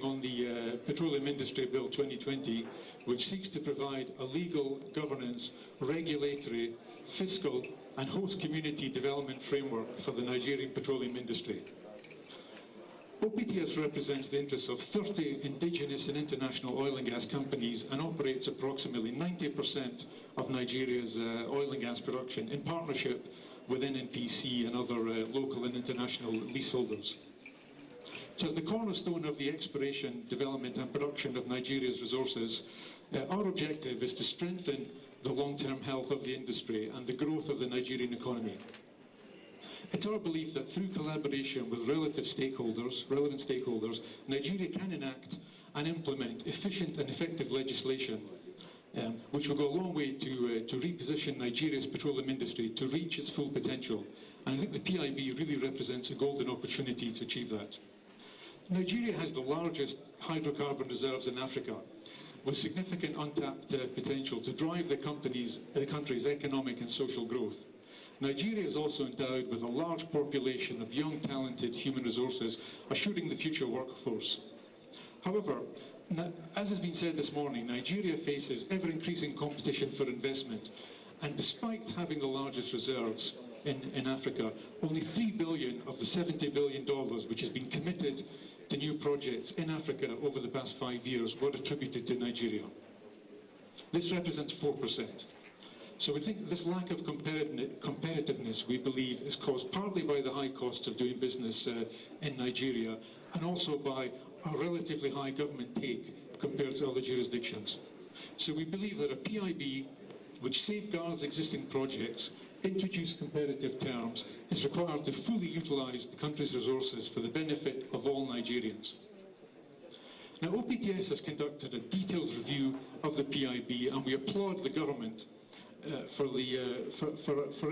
on the Petroleum Industry Bill 2020, which seeks to provide a legal, governance, regulatory, fiscal and host community development framework for the Nigerian petroleum industry. OPTS represents the interests of 30 indigenous and international oil and gas companies and operates approximately 90% of Nigeria's oil and gas production in partnership with NNPC and other local and international leaseholders. So as the cornerstone of the exploration, development and production of Nigeria's resources, our objective is to strengthen the long-term health of the industry and the growth of the Nigerian economy. It's our belief that through collaboration with relevant stakeholders, Nigeria can enact and implement efficient and effective legislation which will go a long way to reposition Nigeria's petroleum industry to reach its full potential. And I think the PIB really represents a golden opportunity to achieve that. Nigeria has the largest hydrocarbon reserves in Africa, with significant untapped potential to drive the country's economic and social growth. Nigeria is also endowed with a large population of young, talented human resources, assuring the future workforce. However, as has been said this morning, Nigeria faces ever-increasing competition for investment, and despite having the largest reserves in Africa, only $3 billion of the $70 billion which has been committed to new projects in Africa over the past 5 years were attributed to Nigeria. This represents 4%. So we think this lack of competitiveness, we believe, is caused partly by the high cost of doing business in Nigeria, and also by a relatively high government take compared to other jurisdictions. So we believe that a PIB which safeguards existing projects, introduce competitive terms, is required to fully utilise the country's resources for the benefit of all Nigerians. Now, OPTS has conducted a detailed review of the PIB, and we applaud the government for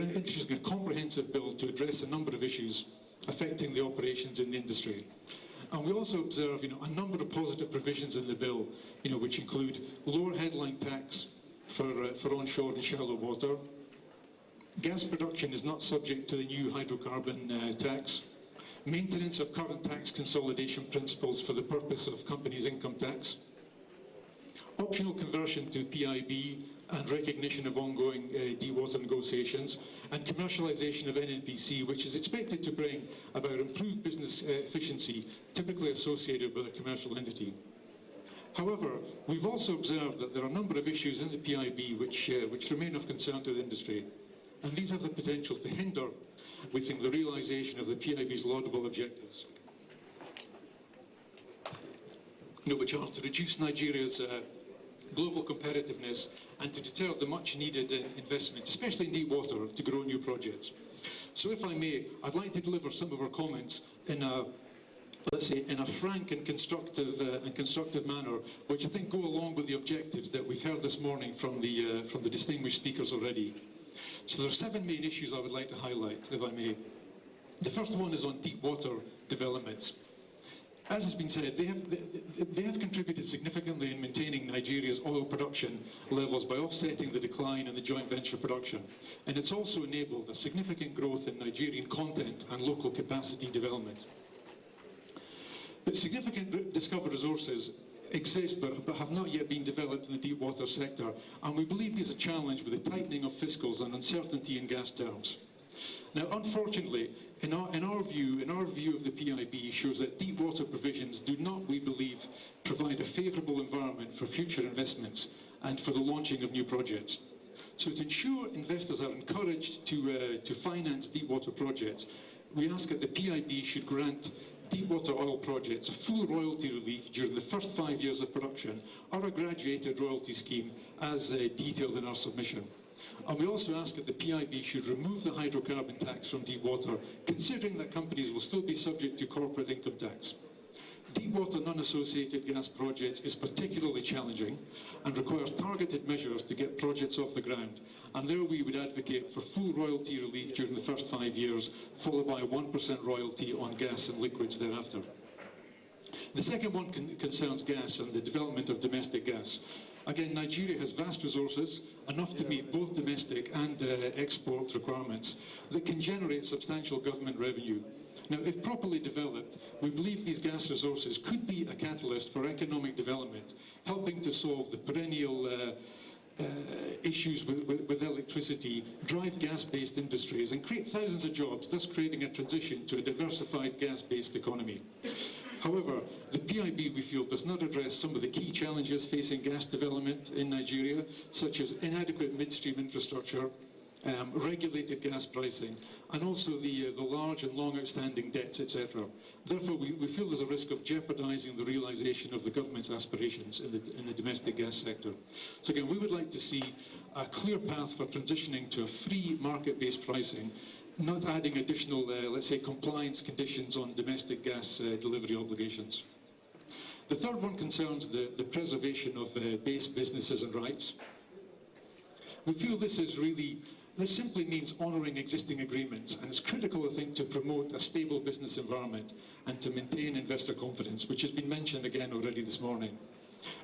introducing a comprehensive bill to address a number of issues affecting the operations in the industry. And we also observe, a number of positive provisions in the bill, which include lower headline tax for onshore and shallow water. Gas production is not subject to the new hydrocarbon tax. Maintenance of current tax consolidation principles for the purpose of companies' income tax. Optional conversion to PIB and recognition of ongoing dewater negotiations, and commercialisation of NNPC, which is expected to bring about improved business efficiency typically associated with a commercial entity. However, we've also observed that there are a number of issues in the PIB which remain of concern to the industry, and these have the potential to hinder, we think, the realisation of the PIB's laudable objectives. Which are to reduce Nigeria's global competitiveness and to deter the much needed investment, especially in deep water, to grow new projects. So if I may, I'd like to deliver some of our comments in a, let's say, in a frank and constructive manner, which I think go along with the objectives that we've heard this morning from the distinguished speakers already. So there are 7 main issues I would like to highlight, if I may. The first one is on deep water developments. As has been said, they have contributed significantly in maintaining Nigeria's oil production levels by offsetting the decline in the joint venture production. And it's also enabled a significant growth in Nigerian content and local capacity development. But significant discovered resources exist but have not yet been developed in the deep water sector, and we believe there's a challenge with the tightening of fiscals and uncertainty in gas terms. Now, unfortunately, in our view of the PIB shows that deep water provisions do not, we believe, provide a favourable environment for future investments and for the launching of new projects. So to ensure investors are encouraged to finance deep water projects, we ask that the PIB should grant deepwater oil projects a full royalty relief during the first 5 years of production, or a graduated royalty scheme as detailed in our submission. And we also ask that the PIB should remove the hydrocarbon tax from deepwater, considering that companies will still be subject to corporate income tax. Deepwater non-associated gas projects is particularly challenging and requires targeted measures to get projects off the ground. And there we would advocate for full royalty relief during the first 5 years, followed by a 1% royalty on gas and liquids thereafter. The second one concerns gas and the development of domestic gas. Again, Nigeria has vast resources, enough to meet both domestic and export requirements, that can generate substantial government revenue. Now, if properly developed, we believe these gas resources could be a catalyst for economic development, helping to solve the perennial issues with electricity, drive gas-based industries, and create thousands of jobs, thus creating a transition to a diversified gas-based economy. However, the PIB, we feel, does not address some of the key challenges facing gas development in Nigeria, such as inadequate midstream infrastructure, regulated gas pricing, and also the large and long outstanding debts, etc. Therefore, we feel there's a risk of jeopardising the realisation of the government's aspirations in the domestic gas sector. So again, we would like to see a clear path for transitioning to a free market-based pricing, not adding additional, let's say, compliance conditions on domestic gas delivery obligations. The third one concerns the preservation of base businesses and rights. We feel this simply means honouring existing agreements, and it's critical, I think, to promote a stable business environment and to maintain investor confidence, which has been mentioned again already this morning.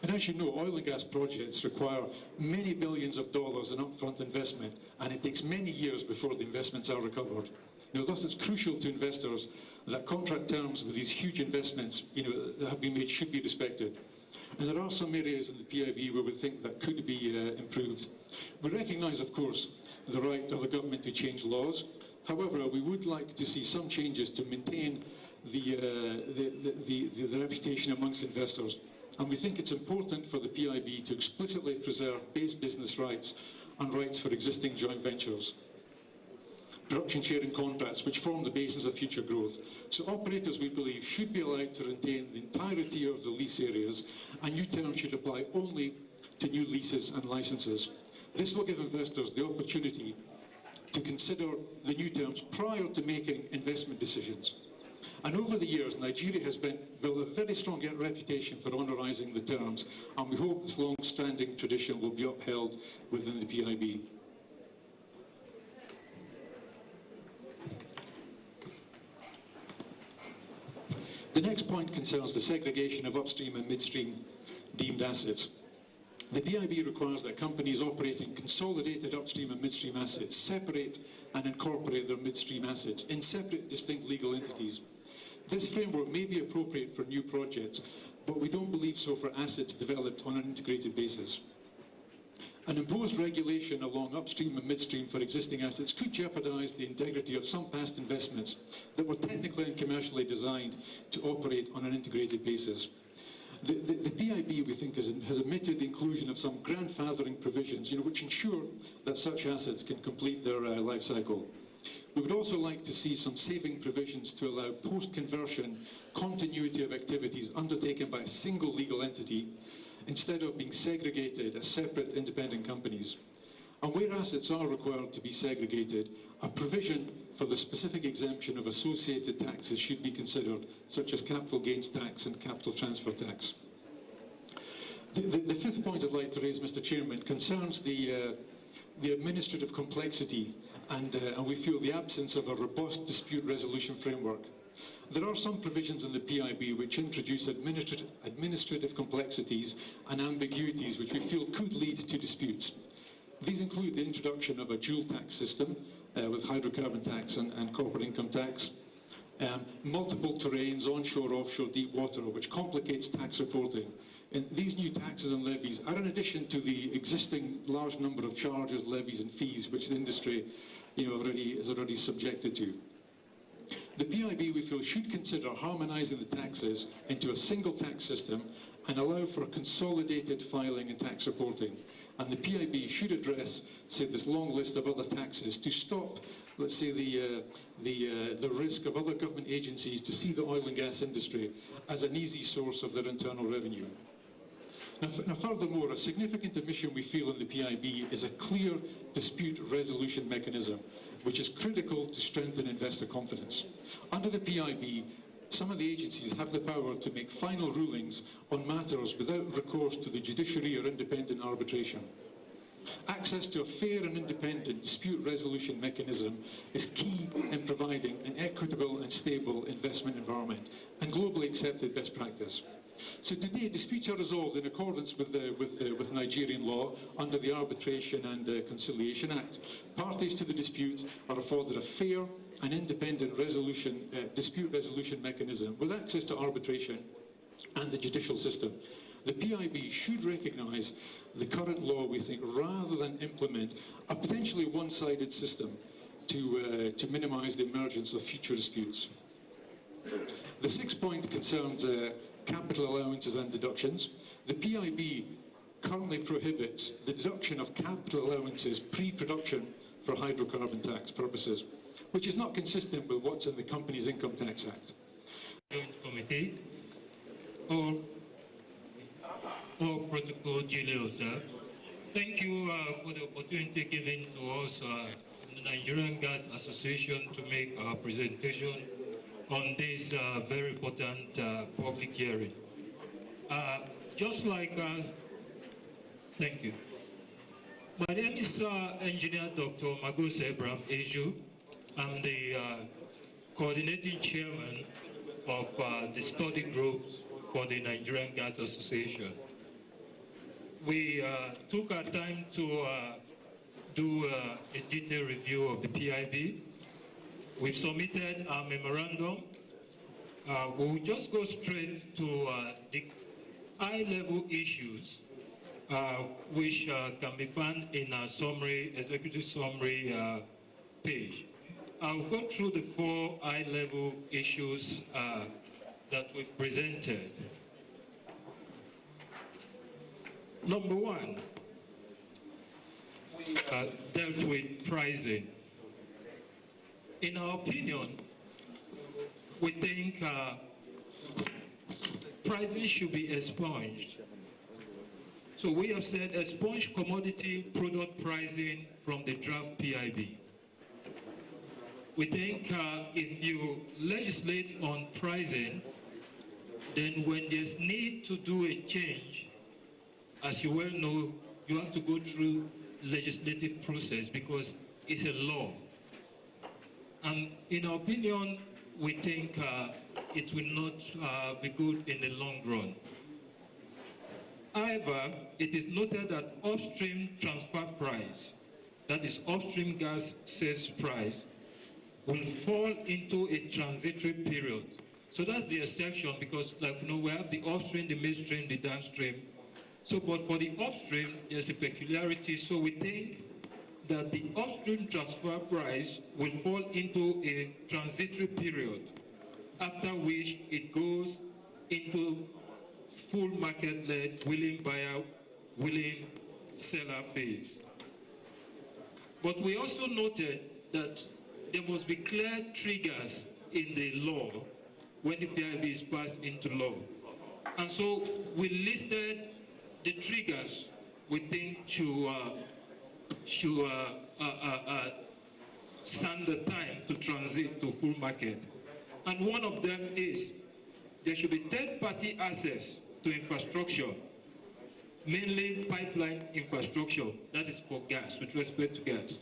And as you know, oil and gas projects require many billions of dollars in upfront investment, and it takes many years before the investments are recovered. Thus it's crucial to investors that contract terms with these huge investments, that have been made should be respected. And there are some areas in the PIB where we think that could be improved. We recognise, of course, the right of the government to change laws. However, we would like to see some changes to maintain the reputation amongst investors. And we think it's important for the PIB to explicitly preserve base business rights and rights for existing joint ventures, production sharing contracts, which form the basis of future growth. So operators, we believe, should be allowed to retain the entirety of the lease areas, and new terms should apply only to new leases and licenses. This will give investors the opportunity to consider the new terms prior to making investment decisions. And over the years, Nigeria has built a very strong reputation for honorising the terms, and we hope this long-standing tradition will be upheld within the PIB. The next point concerns the segregation of upstream and midstream deemed assets. The PIB requires that companies operating consolidated upstream and midstream assets separate and incorporate their midstream assets in separate, distinct legal entities. This framework may be appropriate for new projects, but we don't believe so for assets developed on an integrated basis. An imposed regulation along upstream and midstream for existing assets could jeopardise the integrity of some past investments that were technically and commercially designed to operate on an integrated basis. The PIB, we think, has omitted the inclusion of some grandfathering provisions, which ensure that such assets can complete their life cycle. We would also like to see some saving provisions to allow post-conversion continuity of activities undertaken by a single legal entity instead of being segregated as separate independent companies. And where assets are required to be segregated, a provision for the specific exemption of associated taxes should be considered, such as capital gains tax and capital transfer tax. The fifth point I'd like to raise, Mr. Chairman, concerns the administrative complexity and we feel the absence of a robust dispute resolution framework. There are some provisions in the PIB which introduce administrative complexities and ambiguities which we feel could lead to disputes. These include the introduction of a dual tax system with hydrocarbon tax and corporate income tax, multiple terrains, onshore, offshore, deep water, which complicates tax reporting. And these new taxes and levies are in addition to the existing large number of charges, levies and fees which the industry is already subjected to. The PIB, we feel, should consider harmonising the taxes into a single tax system and allow for consolidated filing and tax reporting. And the PIB should address, say, this long list of other taxes to stop let's say, the risk of other government agencies to see the oil and gas industry as an easy source of their internal revenue. Now, furthermore, a significant omission we feel in the PIB is a clear dispute resolution mechanism, which is critical to strengthen investor confidence. Under the PIB, some of the agencies have the power to make final rulings on matters without recourse to the judiciary or independent arbitration. Access to a fair and independent dispute resolution mechanism is key in providing an equitable and stable investment environment and globally accepted best practice. So today, disputes are resolved in accordance with Nigerian law under the Arbitration and Conciliation Act. Parties to the dispute are afforded a fair and independent dispute resolution mechanism with access to arbitration and the judicial system. The PIB should recognise the current law, we think, rather than implement a potentially one-sided system to minimise the emergence of future disputes. The sixth point concerns capital allowances and deductions. The PIB currently prohibits the deduction of capital allowances pre-production for hydrocarbon tax purposes, which is not consistent with what's in the Companies Income Tax Act. Committee, all protocol duly observed. Thank you for the opportunity given to us, the Nigerian Gas Association, to make our presentation on this very important public hearing. Thank you. My name is Engineer Dr. Magos Abraham Eju. I'm the coordinating chairman of the study groups for the Nigerian Gas Association. We took our time to do a detailed review of the PIB. We've submitted our memorandum. We'll just go straight to the high-level issues, which can be found in our summary, executive summary page. I'll go through the 4 high-level issues that we've presented. Number 1, we dealt with pricing. In our opinion, we think pricing should be expunged. So we have said expunge commodity product pricing from the draft PIB. We think if you legislate on pricing, then when there's need to do a change, as you well know, you have to go through legislative process because it's a law. And in our opinion, we think it will not be good in the long run. However, it is noted that upstream transfer price, that is upstream gas sales price, will fall into a transitory period. So that's the exception because, like, we have the upstream, the midstream, the downstream. So, but for the upstream, there's a peculiarity. So we think that the upstream transfer price will fall into a transitory period, after which it goes into full market-led, willing buyer, willing seller phase. But we also noted that there must be clear triggers in the law when the PIB is passed into law. And so we listed the triggers we think to stand the time to transit to full market. And one of them is there should be third-party access to infrastructure, mainly pipeline infrastructure, that is for gas, with respect to gas.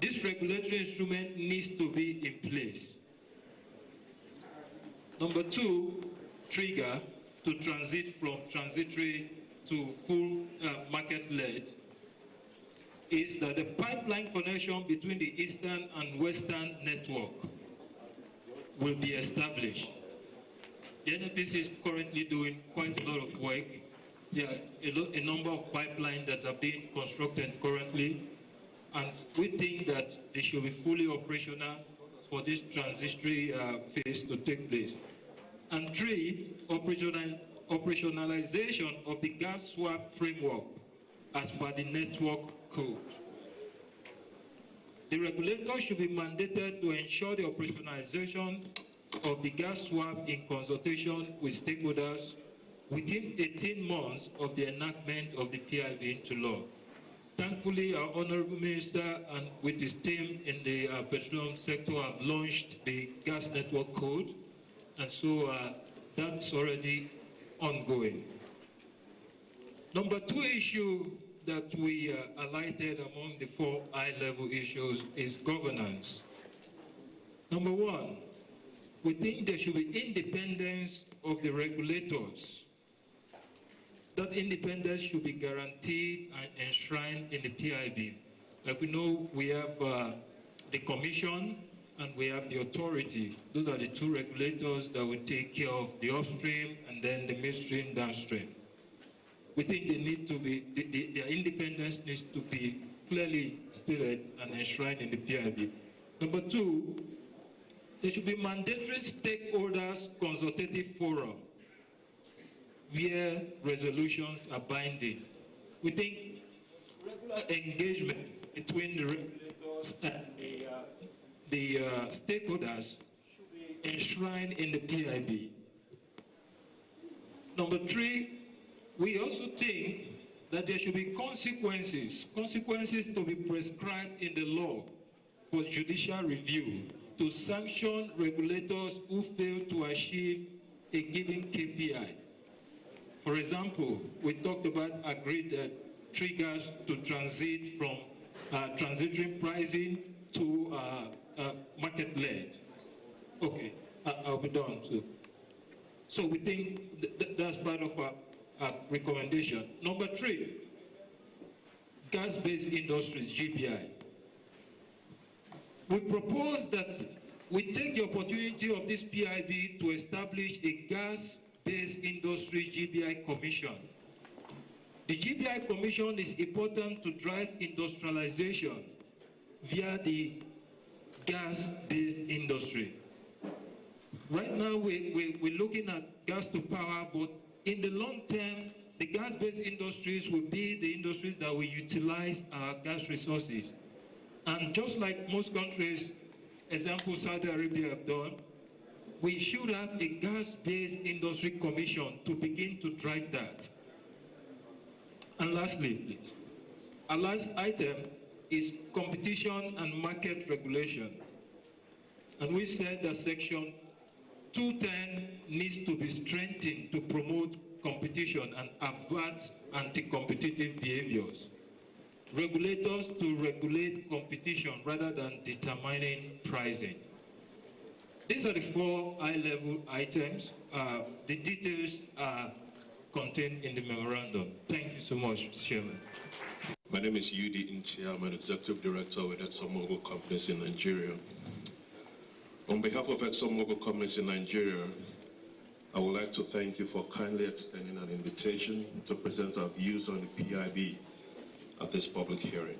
This regulatory instrument needs to be in place. Number 2, trigger to transit from transitory to full market-led is that the pipeline connection between the eastern and western network will be established. The NNPC is currently doing quite a lot of work. There are a number of pipelines that are being constructed currently, and we think that they should be fully operational for this transitory phase to take place. And 3, operationalization of the gas swap framework as per the network code. The regulator should be mandated to ensure the operationalization of the gas swap in consultation with stakeholders within 18 months of the enactment of the PIB into law. Thankfully, our Honorable Minister and with his team in the petroleum sector have launched the Gas Network Code, and so that's already ongoing. Number two issue that we highlighted among the 4 high-level issues is governance. Number one, we think there should be independence of the regulators. That independence should be guaranteed and enshrined in the PIB. Like we know, we have the Commission and we have the authority. Those are the 2 regulators that will take care of the upstream and then the midstream, downstream. We think they need to be, their independence needs to be clearly stated and enshrined in the PIB. Number 2, there should be mandatory stakeholders consultative forum where resolutions are binding. We think regular engagement between the regulators and the stakeholders should be enshrined in the PIB. Number 3, we also think that there should be consequences to be prescribed in the law for judicial review to sanction regulators who fail to achieve a given KPI. For example, we talked about agreed triggers to transit from transitory pricing to market-led. Okay, I'll be done too. So we think that's part of our recommendation. Number 3, gas-based industries, GBI. We propose that we take the opportunity of this PIB to establish a gas-based industry GBI commission. The GBI commission is important to drive industrialization via the gas-based industry. Right now, we're looking at gas to power, but in the long term, the gas-based industries will be the industries that will utilize our gas resources. And just like most countries, example Saudi Arabia have done, we should have a gas-based industry commission to begin to drive that. And lastly, please, our last item is competition and market regulation. And we said that section 210 needs to be strengthened to promote competition and avert anti-competitive behaviors. Regulators to regulate competition rather than determining pricing. These are the 4 high-level items. The details are contained in the memorandum. Thank you so much, Mr. Chairman. My name is Yudi Intia. I'm an executive director with ExxonMobil Companies in Nigeria. On behalf of ExxonMobil Companies in Nigeria, I would like to thank you for kindly extending an invitation to present our views on the PIB at this public hearing,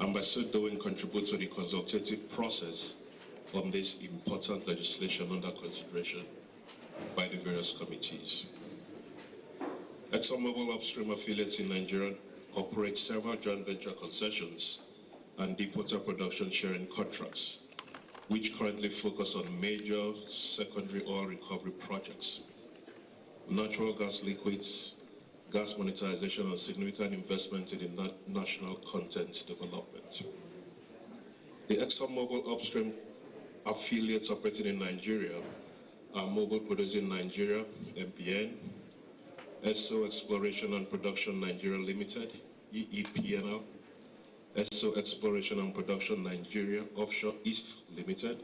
and by so doing contribute to the consultative process on this important legislation under consideration by the various committees. ExxonMobil upstream affiliates in Nigeria operate several joint venture concessions and deepwater production sharing contracts, which currently focus on major secondary oil recovery projects, natural gas liquids, gas monetization, and significant investment in the national content development. The ExxonMobil upstream affiliates operating in Nigeria are Mobil Producing Nigeria, MPN, Esso Exploration and Production Nigeria Limited, EEPNL, Esso Exploration and Production Nigeria Offshore East Limited.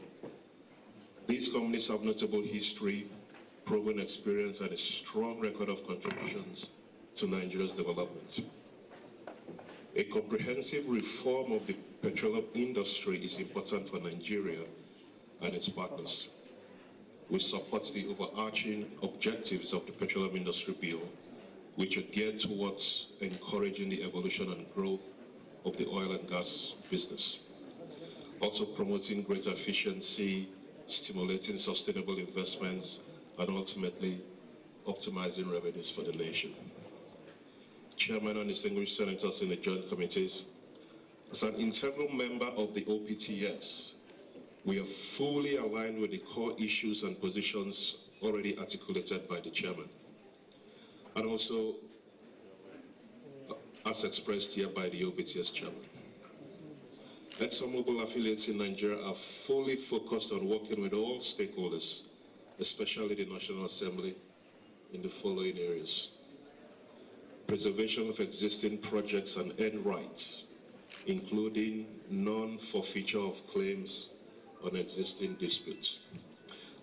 These companies have notable history, proven experience, and a strong record of contributions to Nigeria's development. A comprehensive reform of the petroleum industry is important for Nigeria and its partners. We support the overarching objectives of the Petroleum Industry Bill, which are geared towards encouraging the evolution and growth of the oil and gas business, also promoting greater efficiency, stimulating sustainable investments, and ultimately optimizing revenues for the nation. Chairman and distinguished senators in the joint committees, As an integral member of the OPTS, we are fully aligned with the core issues and positions already articulated by the chairman, and also as expressed here by the OPTS chairman. ExxonMobil affiliates in Nigeria are fully focused on working with all stakeholders, especially the National Assembly, in the following areas: preservation of existing projects and end rights, including non-forfeiture of claims on existing disputes,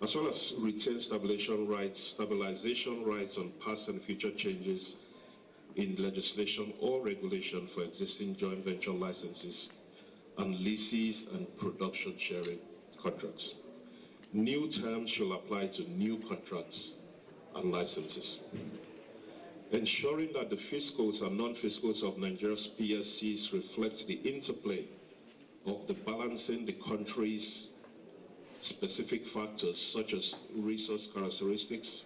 as well as retain stabilization rights on past and future changes in legislation or regulation for existing joint venture licenses and leases and production sharing contracts. New terms shall apply to new contracts and licenses. Ensuring that the fiscals and non-fiscals of Nigeria's PSCs reflect the interplay of the balancing the country's specific factors such as resource characteristics,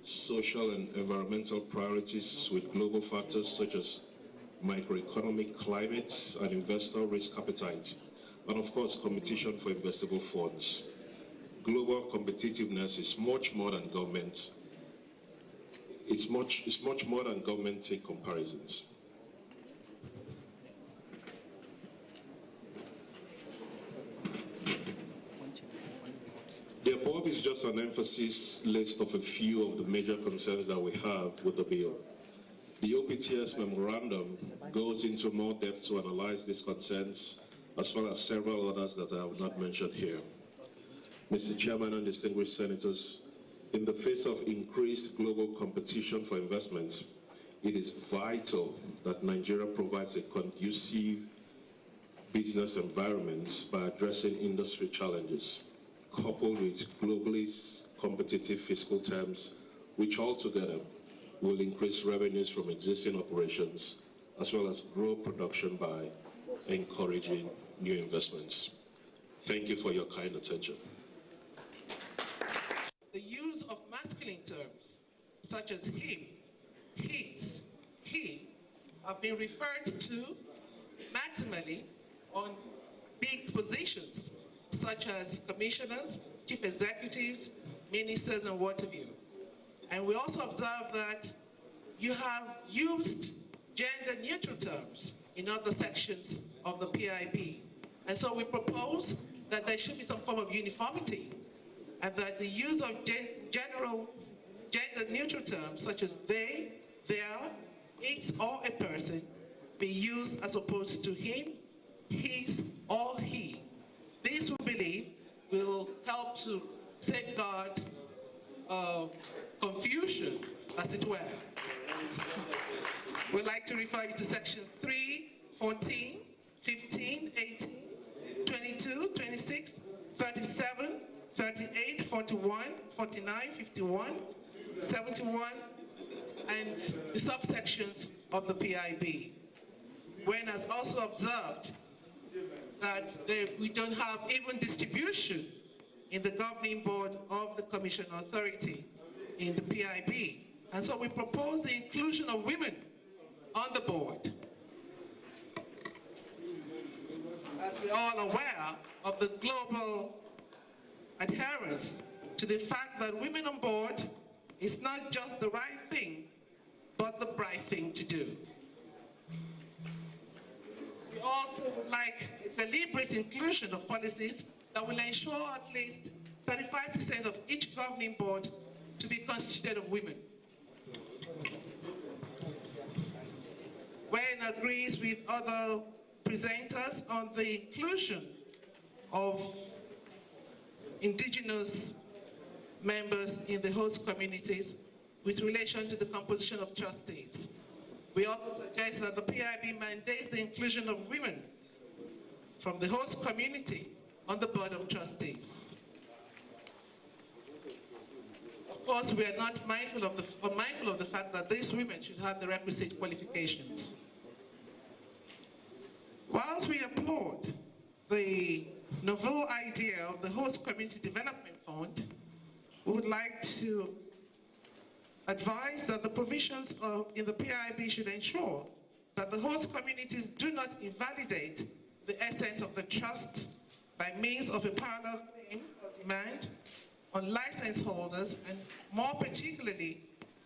social and environmental priorities with global factors such as microeconomic climates and investor risk appetite, and of course competition for investable funds. Global competitiveness is much more than government. It's much more than government take comparisons. The above is just an emphasis list of a few of the major concerns that we have with the bill. The OPTS memorandum goes into more depth to analyze these concerns, as well as several others that I have not mentioned here. Mr. Chairman and distinguished senators, in the face of increased global competition for investments, it is vital that Nigeria provides a conducive business environment by addressing industry challenges, coupled with globally competitive fiscal terms, which altogether will increase revenues from existing operations, as well as grow production by encouraging new investments. Thank you for your kind attention. The use of masculine terms, such as him, his, he, have been referred to maximally on big positions, such as commissioners, chief executives, ministers, and what have you. And we also observe that you have used gender-neutral terms in other sections of the PIB. And so we propose that there should be some form of uniformity, and that the use of general gender-neutral terms, such as they, their, it, or a person, be used as opposed to him, his, or he. This, we believe, will help to safeguard confusion, as it were. We'd like to refer you to sections 3, 14, 15, 18, 22, 26, 37, 38, 41, 49, 51, 71, and the subsections of the PIB. When has also observed that we don't have even distribution in the governing board of the Commission Authority in the PIB. And so we propose the inclusion of women on the board. As we're all aware of the global adherence to the fact that women on board is not just the right thing, but the right thing to do. We also would like a deliberate inclusion of policies that will ensure at least 35% of each governing board to be constituted of women. WEN agrees with other presenters on the inclusion of indigenous members in the host communities with relation to the composition of trustees. We also suggest that the PIB mandates the inclusion of women from the host community on the board of trustees. Of course, we are not mindful of the fact that these women should have the requisite qualifications. Whilst we applaud the novel idea of the host community development fund, we would like to advise that the provisions in the PIB should ensure that the host communities do not invalidate the essence of the trust by means of a parallel claim or demand on license holders and more particularly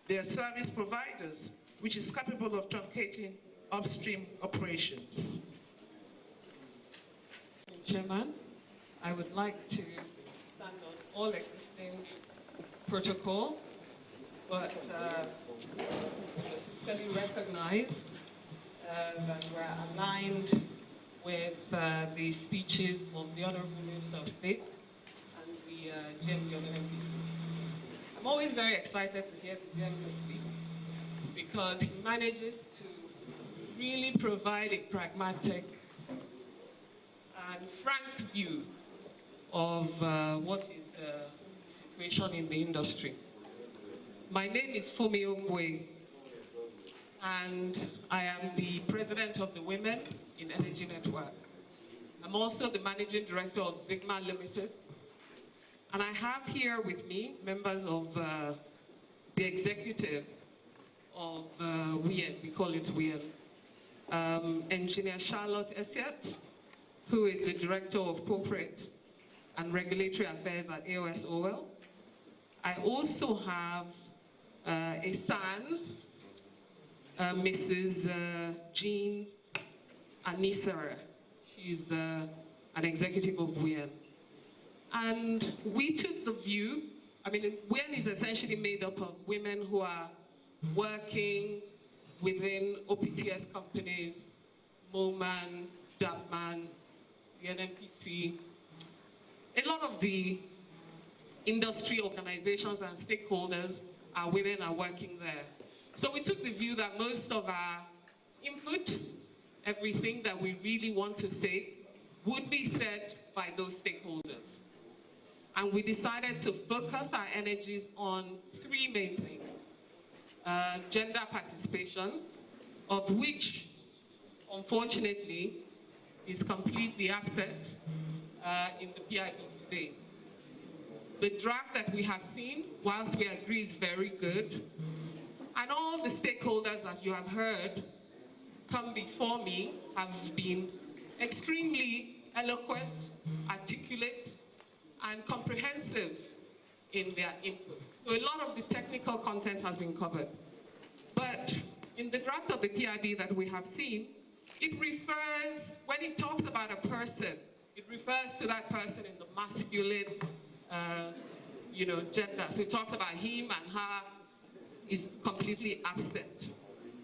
their service providers, which is capable of truncating upstream operations. Chairman, I would like to stand on all existing protocol, but specifically recognize that we're aligned with the speeches of the Honorable Minister of State and the GMP of the NPC. I'm always very excited to hear the GMP speak because he manages to really provide a pragmatic and frank view of what is the situation in the industry. My name is Fumi Ogwe, and I am the president of the Women in Energy Network. I'm also the managing director of Sigma Limited, and I have here with me members of the executive of WIEN, we call it WIEN. Engineer Charlotte Essiet, who is the Director of Corporate and Regulatory Affairs at AOSOL. I also have a son, Mrs. Jean Anisara. She's an executive of WIEN. And we took the view, I mean, WIEN is essentially made up of women who are working within OPTS companies, MOMAN, DAPMAN, the NNPC. A lot of the industry organizations and stakeholders are women are working there. So we took the view that most of our input, everything that we really want to say, would be said by those stakeholders. And we decided to focus our energies on three main things. Gender participation, of which, unfortunately, is completely absent in the PIB today. The draft that we have seen, whilst we agree is very good, and all the stakeholders that you have heard come before me have been extremely eloquent, articulate, and comprehensive in their input. So a lot of the technical content has been covered. But in the draft of the PIB that we have seen, it refers, when it talks about a person, it refers to that person in the masculine gender. So it talks about him and her is completely absent.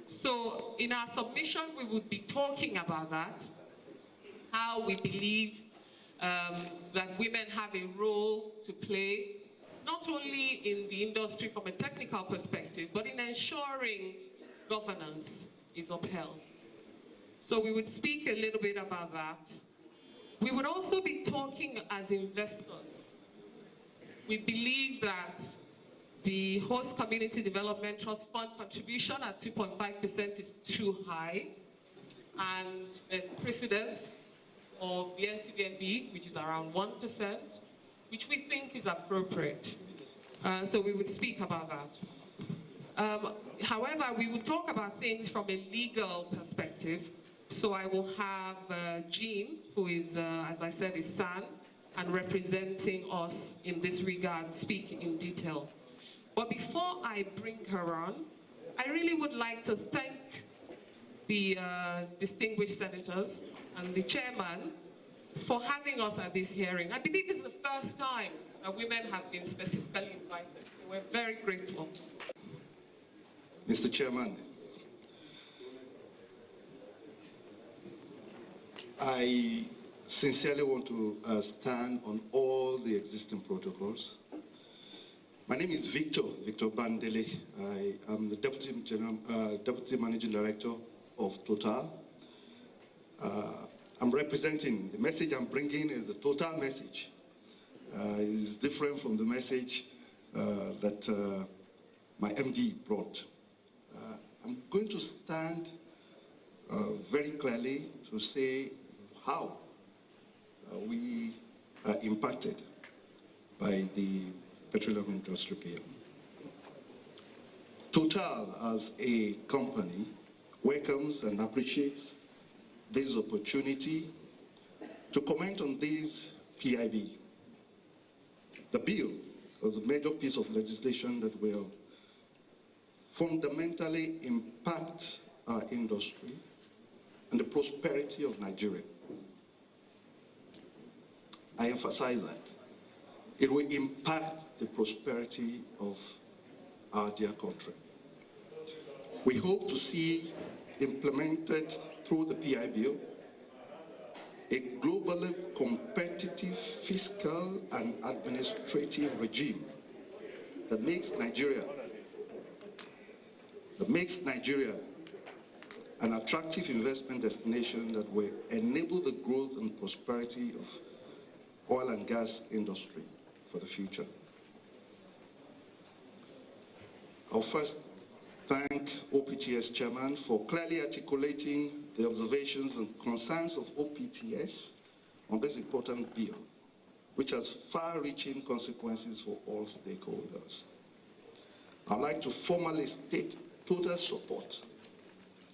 So in our submission, we would be talking about that, how we believe that women have a role to play, not only in the industry from a technical perspective, but in ensuring governance is upheld. So we would speak a little bit about that. We would also be talking as investors. We believe that the Host Community Development Trust Fund contribution at 2.5% is too high, and there's precedence of the NCBNB, which is around 1%, which we think is appropriate. So we would speak about that. However, we would talk about things from a legal perspective. So I will have Jean, who is, as I said, his son, and representing us in this regard, speak in detail. But before I bring her on, I really would like to thank the distinguished senators and the chairman for having us at this hearing. I believe this is the first time that women have been specifically invited, so we're very grateful. Mr. Chairman, I sincerely want to stand on all the existing protocols. My name is Victor Bandele. I am the Deputy Managing Director of Total. I'm representing, the message I'm bringing is the Total message. It is different from the message that my MD brought. I'm going to stand very clearly to say how we are impacted by the petroleum industry PM. Total, as a company, welcomes and appreciates this opportunity To comment on this PIB, the bill was a major piece of legislation that will fundamentally impact our industry and the prosperity of Nigeria. I emphasize that. It will impact the prosperity of our dear country. We hope to see implemented through the PI bill a globally competitive fiscal and administrative regime that makes Nigeria an attractive investment destination that will enable the growth and prosperity of oil and gas industry for the future. I'll first thank OPTS Chairman for clearly articulating the observations and concerns of OPTS on this important bill, which has far-reaching consequences for all stakeholders. I'd like to formally state total support,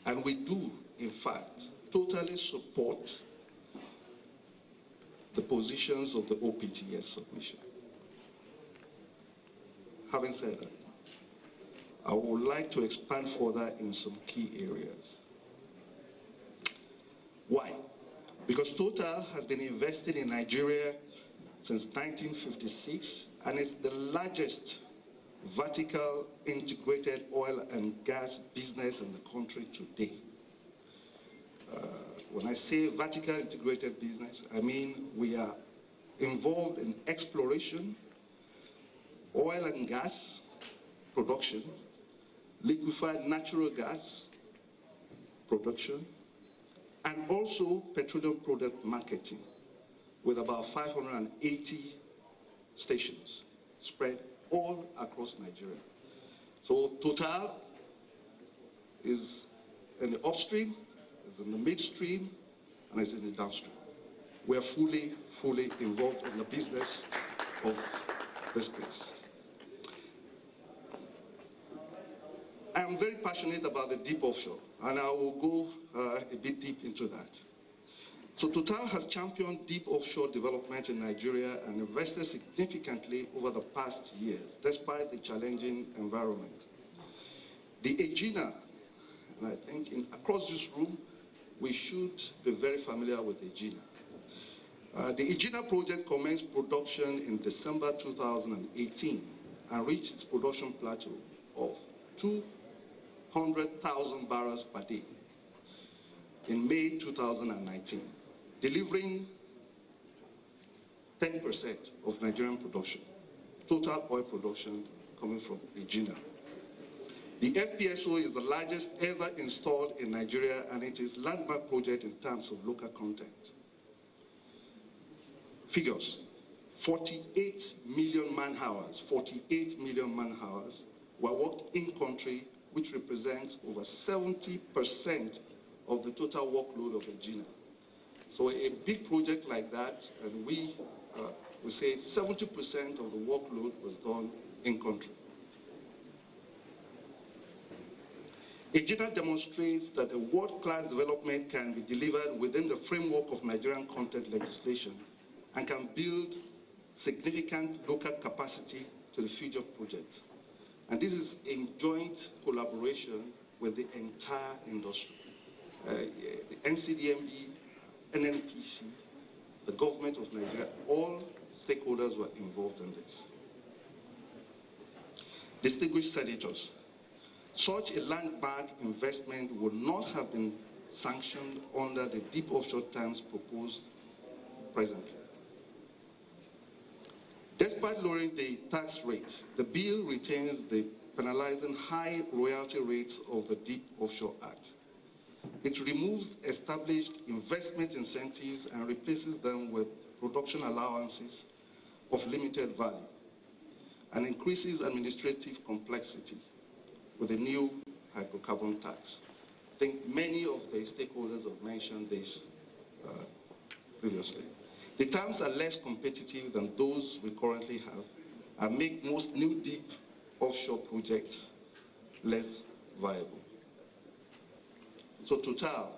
and we do, in fact, totally support the positions of the OPTS submission. Having said that, I would like to expand further in some key areas. Why? Because Total has been invested in Nigeria since 1956, and it's the largest vertical integrated oil and gas business in the country today. When I say vertical integrated business, I mean we are involved in exploration, oil and gas production, liquefied natural gas production, and also petroleum product marketing, with about 580 stations spread all across Nigeria. So Total is in the upstream, is in the midstream, and is in the downstream. We are fully involved in the business of this place. I am very passionate about the deep offshore, and I will go a bit deep into that. So Total has championed deep offshore development in Nigeria and invested significantly over the past years, despite the challenging environment. The Egina, and I think across this room, we should be very familiar with Egina. The Egina project commenced production in December 2018 and reached its production plateau of 200,000 barrels per day in May 2019, delivering 10% of Nigerian production, total oil production coming from Egina. The FPSO is the largest ever installed in Nigeria, and it is a landmark project in terms of local content. Figures: 48 million man-hours were worked in country, which represents over 70% of the total workload of Egina. So a big project like that, and we say 70% of the workload was done in country. Egina demonstrates that a world-class development can be delivered within the framework of Nigerian content legislation and can build significant local capacity to the future projects. And this is in joint collaboration with the entire industry. The NCDMB, NNPC, the government of Nigeria, all stakeholders were involved in this. Distinguished senators, such a landmark investment would not have been sanctioned under the deep offshore terms proposed presently. Despite lowering the tax rate, the bill retains the penalizing high royalty rates of the Deep Offshore Act. It removes established investment incentives and replaces them with production allowances of limited value, and increases administrative complexity with a new hydrocarbon tax. I think many of the stakeholders have mentioned this previously. The terms are less competitive than those we currently have and make most new deep offshore projects less viable. So Total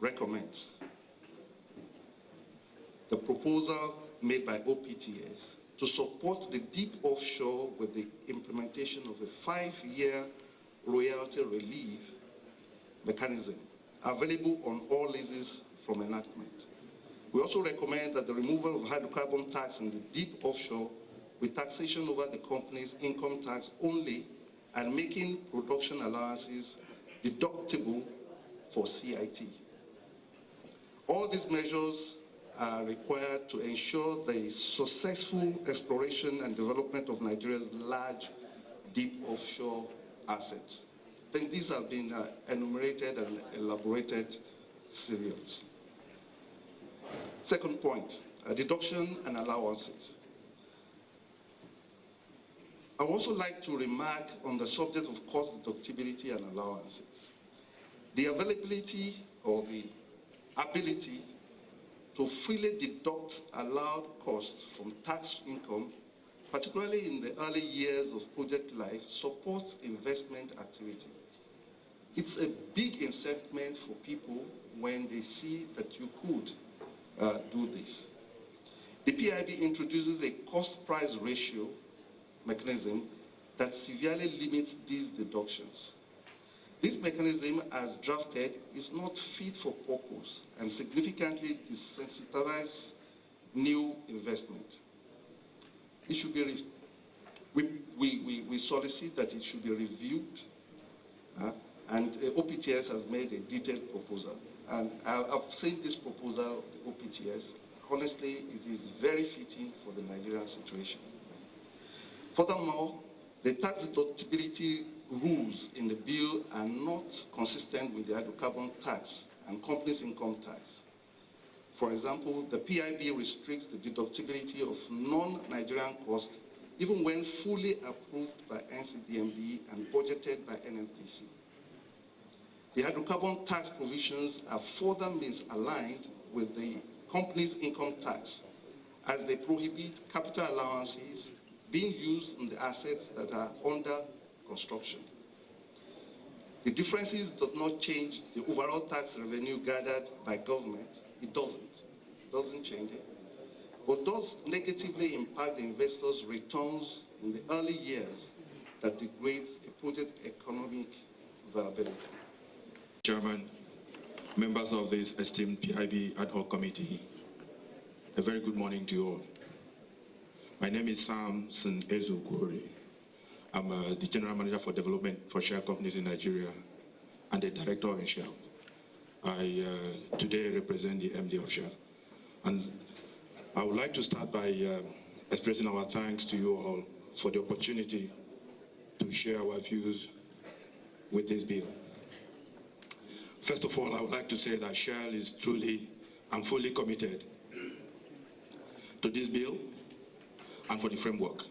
recommends the proposal made by OPTS to support the deep offshore with the implementation of a 5-year royalty relief mechanism available on all leases from enactment. We also recommend that the removal of hydrocarbon tax in the deep offshore with taxation over the company's income tax only and making production allowances deductible for CIT. All these measures are required to ensure the successful exploration and development of Nigeria's large deep offshore assets. I think these have been enumerated and elaborated serially. Second point, deduction and allowances. I would also like to remark on the subject of cost deductibility and allowances. The availability or the ability to freely deduct allowed costs from tax income, particularly in the early years of project life, supports investment activity. It's a big incentive for people when they see that you could do this. The PIB introduces a cost-price ratio mechanism that severely limits these deductions. This mechanism, as drafted, is not fit for purpose and significantly desensitizes new investment. It should be, we solicit that it should be reviewed, and OPTS has made a detailed proposal. And I've seen this proposal of the OPTS. Honestly, it is very fitting for the Nigerian situation. Furthermore, the tax deductibility rules in the bill are not consistent with the hydrocarbon tax and companies' income tax. For example, the PIB restricts the deductibility of non-Nigerian costs even when fully approved by NCDMB and budgeted by NNPC. The hydrocarbon tax provisions are further misaligned with the company's income tax as they prohibit capital allowances being used on the assets that are under construction. The differences do not change the overall tax revenue gathered by government. It doesn't change it, but does negatively impact the investors' returns in the early years that degrades a project economic viability. Chairman, members of this esteemed PIB ad hoc committee, a very good morning to you all. My name is Samson Ezugori. I'm the General Manager for Development for Shell Companies in Nigeria and the Director in Shell. I today represent the MD of Shell. And I would like to start by expressing our thanks to you all for the opportunity to share our views with this bill. First of all, I would like to say that Shell is truly and fully committed to this bill and for the framework.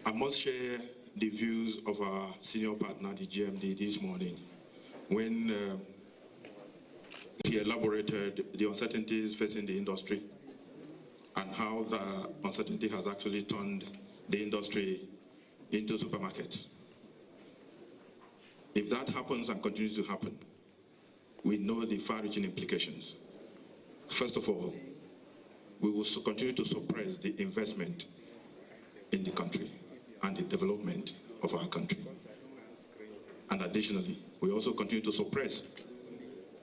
I must share the views of our senior partner, the GMD, this morning, when he elaborated the uncertainties facing the industry and how the uncertainty has actually turned the industry into supermarkets. If that happens and continues to happen, we know the far-reaching implications. First of all, we will continue to suppress the investment in the country and the development of our country. And additionally, we also continue to suppress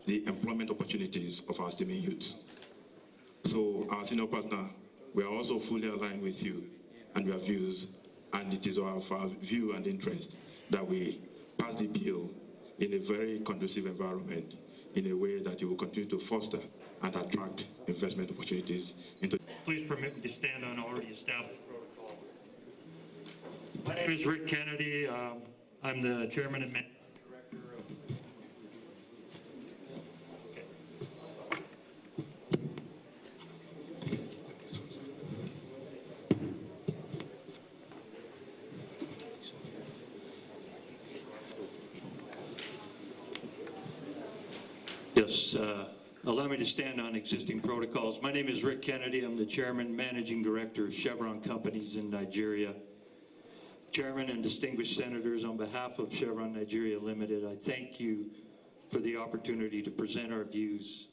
the employment opportunities of our steaming youths. So our senior partner, we are also fully aligned with you and your views, and it is of our view and interest that we pass the bill in a very conducive environment in a way that it will continue to foster and attract investment opportunities into. Please permit me to stand on already established protocol. My name is Rick Kennedy. I'm the Chairman and Managing Director of... Yes, allow me to stand on existing protocols. My name is Rick Kennedy. I'm the Chairman, Managing Director of Chevron Companies in Nigeria. Chairman and distinguished senators, on behalf of Chevron Nigeria Limited, I thank you for the opportunity to present our views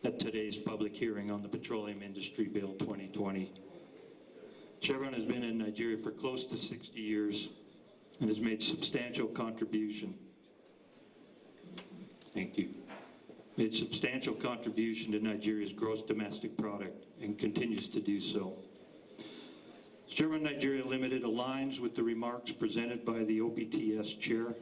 at today's public hearing on the Petroleum Industry Bill 2020. Chevron has been in Nigeria for close to 60 years and has made substantial contribution. Thank you. Made substantial contribution to Nigeria's gross domestic product and continues to do so. Chevron Nigeria Limited aligns with the remarks presented by the OPTS chair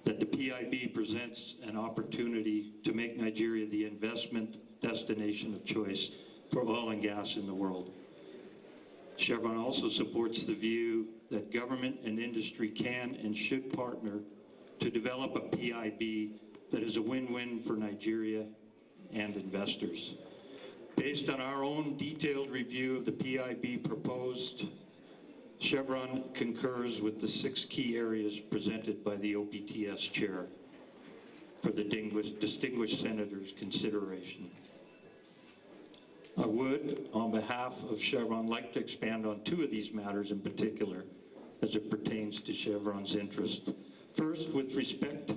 that the PIB presents an opportunity to make Nigeria the investment destination of choice for oil and gas in the world. Chevron also supports the view that government and industry can and should partner to develop a PIB that is a win-win for Nigeria and investors. Based on our own detailed review of the PIB proposed, Chevron concurs with the 6 key areas presented by the OPTS chair for the distinguished senator's consideration. I would, on behalf of Chevron, like to expand on 2 of these matters in particular as it pertains to Chevron's interest. First, with respect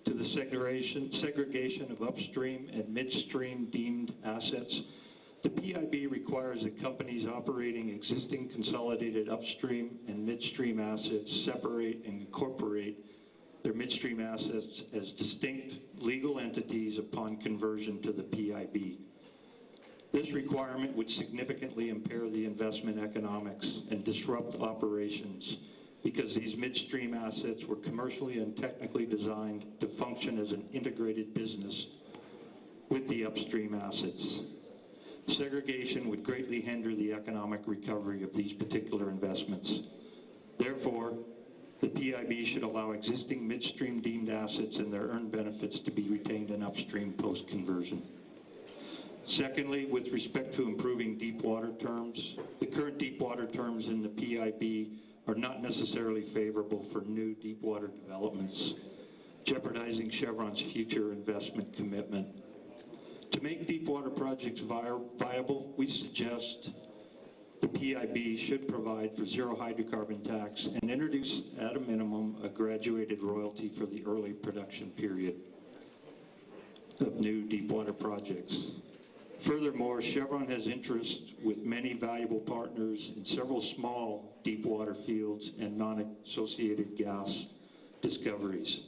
to the segregation of upstream and midstream deemed assets, the PIB requires that companies operating existing consolidated upstream and midstream assets separate and incorporate their midstream assets as distinct legal entities upon conversion to the PIB. This requirement would significantly impair the investment economics and disrupt operations because these midstream assets were commercially and technically designed to function as an integrated business with the upstream assets. Segregation would greatly hinder the economic recovery of these particular investments. Therefore, the PIB should allow existing midstream deemed assets and their earned benefits to be retained in upstream post-conversion. Secondly, with respect to improving deep water terms, the current deep water terms in the PIB are not necessarily favorable for new deep water developments, jeopardizing Chevron's future investment commitment. To make deep water projects viable, we suggest the PIB should provide for zero hydrocarbon tax and introduce at a minimum a graduated royalty for the early production period of new deep water projects. Furthermore, Chevron has interest with many valuable partners in several small deep water fields and non-associated gas discoveries.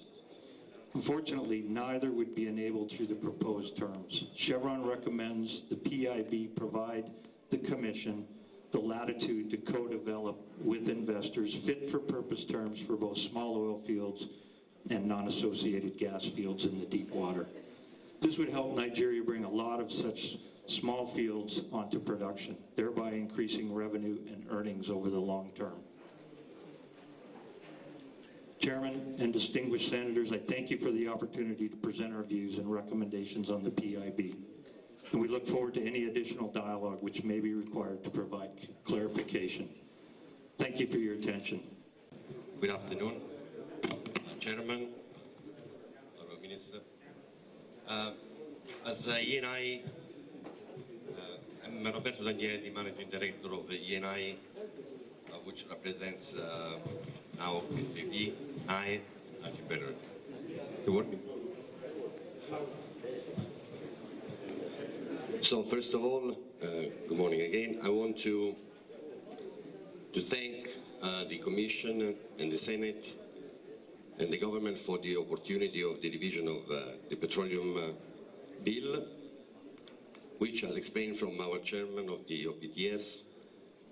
Unfortunately, neither would be enabled through the proposed terms. Chevron recommends the PIB provide the Commission the latitude to co-develop with investors fit-for-purpose terms for both small oil fields and non-associated gas fields in the deep water. This would help Nigeria bring a lot of such small fields onto production, thereby increasing revenue and earnings over the long term. Chairman and distinguished senators, I thank you for the opportunity to present our views and recommendations on the PIB. And we look forward to any additional dialogue which may be required to provide clarification. Thank you for your attention. Good afternoon, Chairman, Honourable Minister. As ENI, I'm Roberto Daniele, the Managing Director of the ENI, which represents now PTV, I, and better. Is it working? So first of all, good morning again. I want to thank the Commission and the Senate and the government for the opportunity of the revision of the Petroleum Bill, which, as explained from our chairman of the OPTS,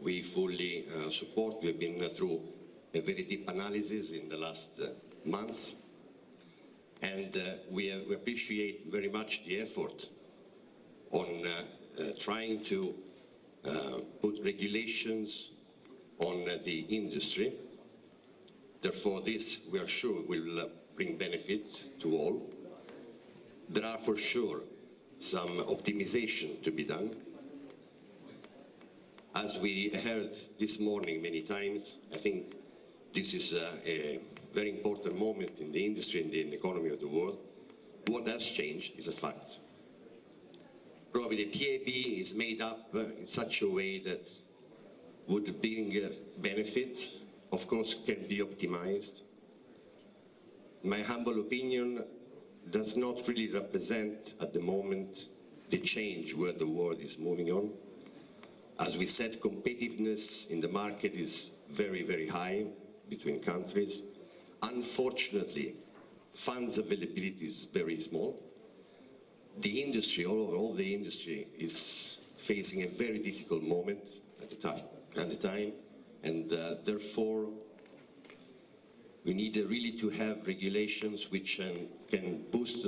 we fully support. We have been through a very deep analysis in the last months, and we appreciate very much the effort on trying to put regulations on the industry. Therefore, this, we are sure, will bring benefit to all. There are for sure some optimization to be done. As we heard this morning many times, I think this is a very important moment in the industry and in the economy of the world. What has changed is a fact. Probably the PIB is made up in such a way that would bring benefit, of course can be optimized. My humble opinion does not really represent at the moment the change where the world is moving on. As we said, competitiveness in the market is very, very high between countries. Unfortunately, funds availability is very small. The industry, all the industry, is facing a very difficult moment at the time, and therefore we need really to have regulations which can boost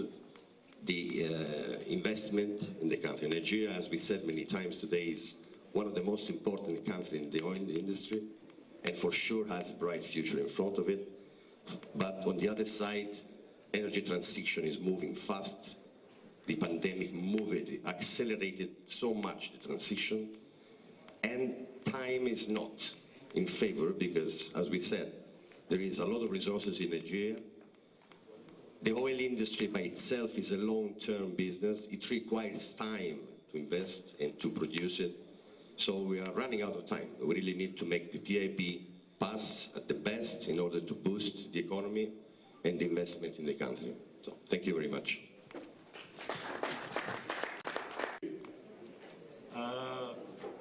the investment in the country. Nigeria, as we said many times today, is one of the most important countries in the oil industry, and for sure has a bright future in front of it. But on the other side, energy transition is moving fast. The pandemic accelerated so much the transition, and time is not in favor because, as we said, there is a lot of resources in Nigeria. The oil industry by itself is a long-term business. It requires time to invest and to produce it. So we are running out of time. We really need to make the PIB pass at the best in order to boost the economy and the investment in the country. So thank you very much.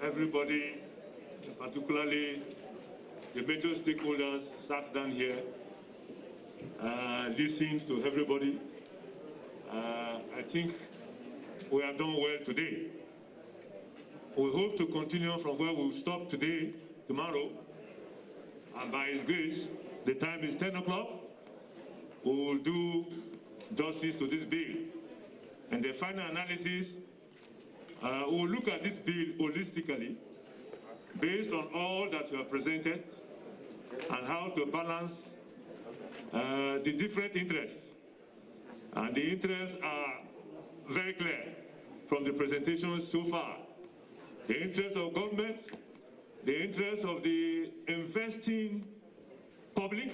Everybody, particularly the major stakeholders, sat down here, listened to everybody. I think we have done well today. We hope to continue from where we stopped today, tomorrow, and by His grace, the time is 10 o'clock. We will do justice to this bill. And the final analysis, we will look at this bill holistically, based on all that you have presented, and how to balance the different interests. And the interests are very clear from the presentations so far. The interest of government, the interest of the investing public,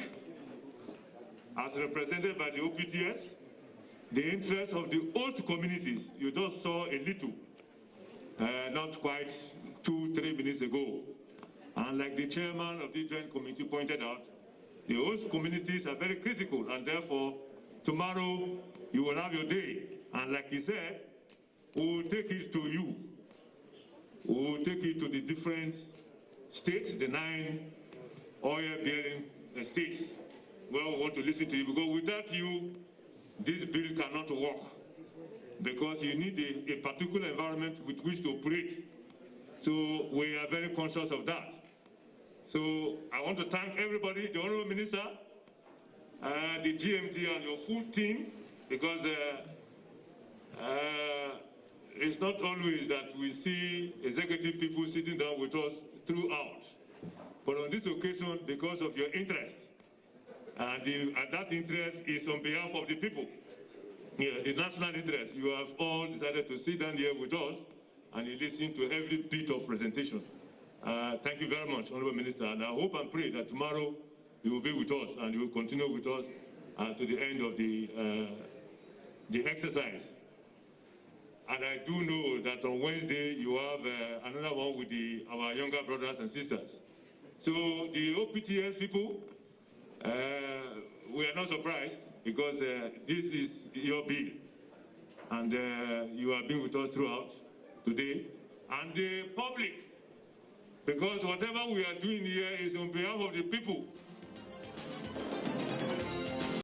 as represented by the OPTS, the interest of the host communities. You just saw a little, not quite 2-3 minutes ago. And like the chairman of the Joint Committee pointed out, the host communities are very critical, and therefore, tomorrow you will have your day. And like he said, we will take it to you. We will take it to the different states, the 9 oil-bearing states, where we want to listen to you, because without you, this bill cannot work, because you need a particular environment with which to operate. So we are very conscious of that. So I want to thank everybody, the Honourable Minister, the GMT and your full team, because it's not always that we see executive people sitting down with us throughout. But on this occasion, because of your interest, and that interest is on behalf of the people, the national interest, you have all decided to sit down here with us and you listen to every bit of presentation. Thank you very much, Honourable Minister, and I hope and pray that tomorrow you will be with us and you will continue with us to the end of the exercise. And I do know that on Wednesday you have another one with our younger brothers and sisters. So the OPTS people, we are not surprised, because this is your bill, and you have been with us throughout today. And the public, because whatever we are doing here is on behalf of the people.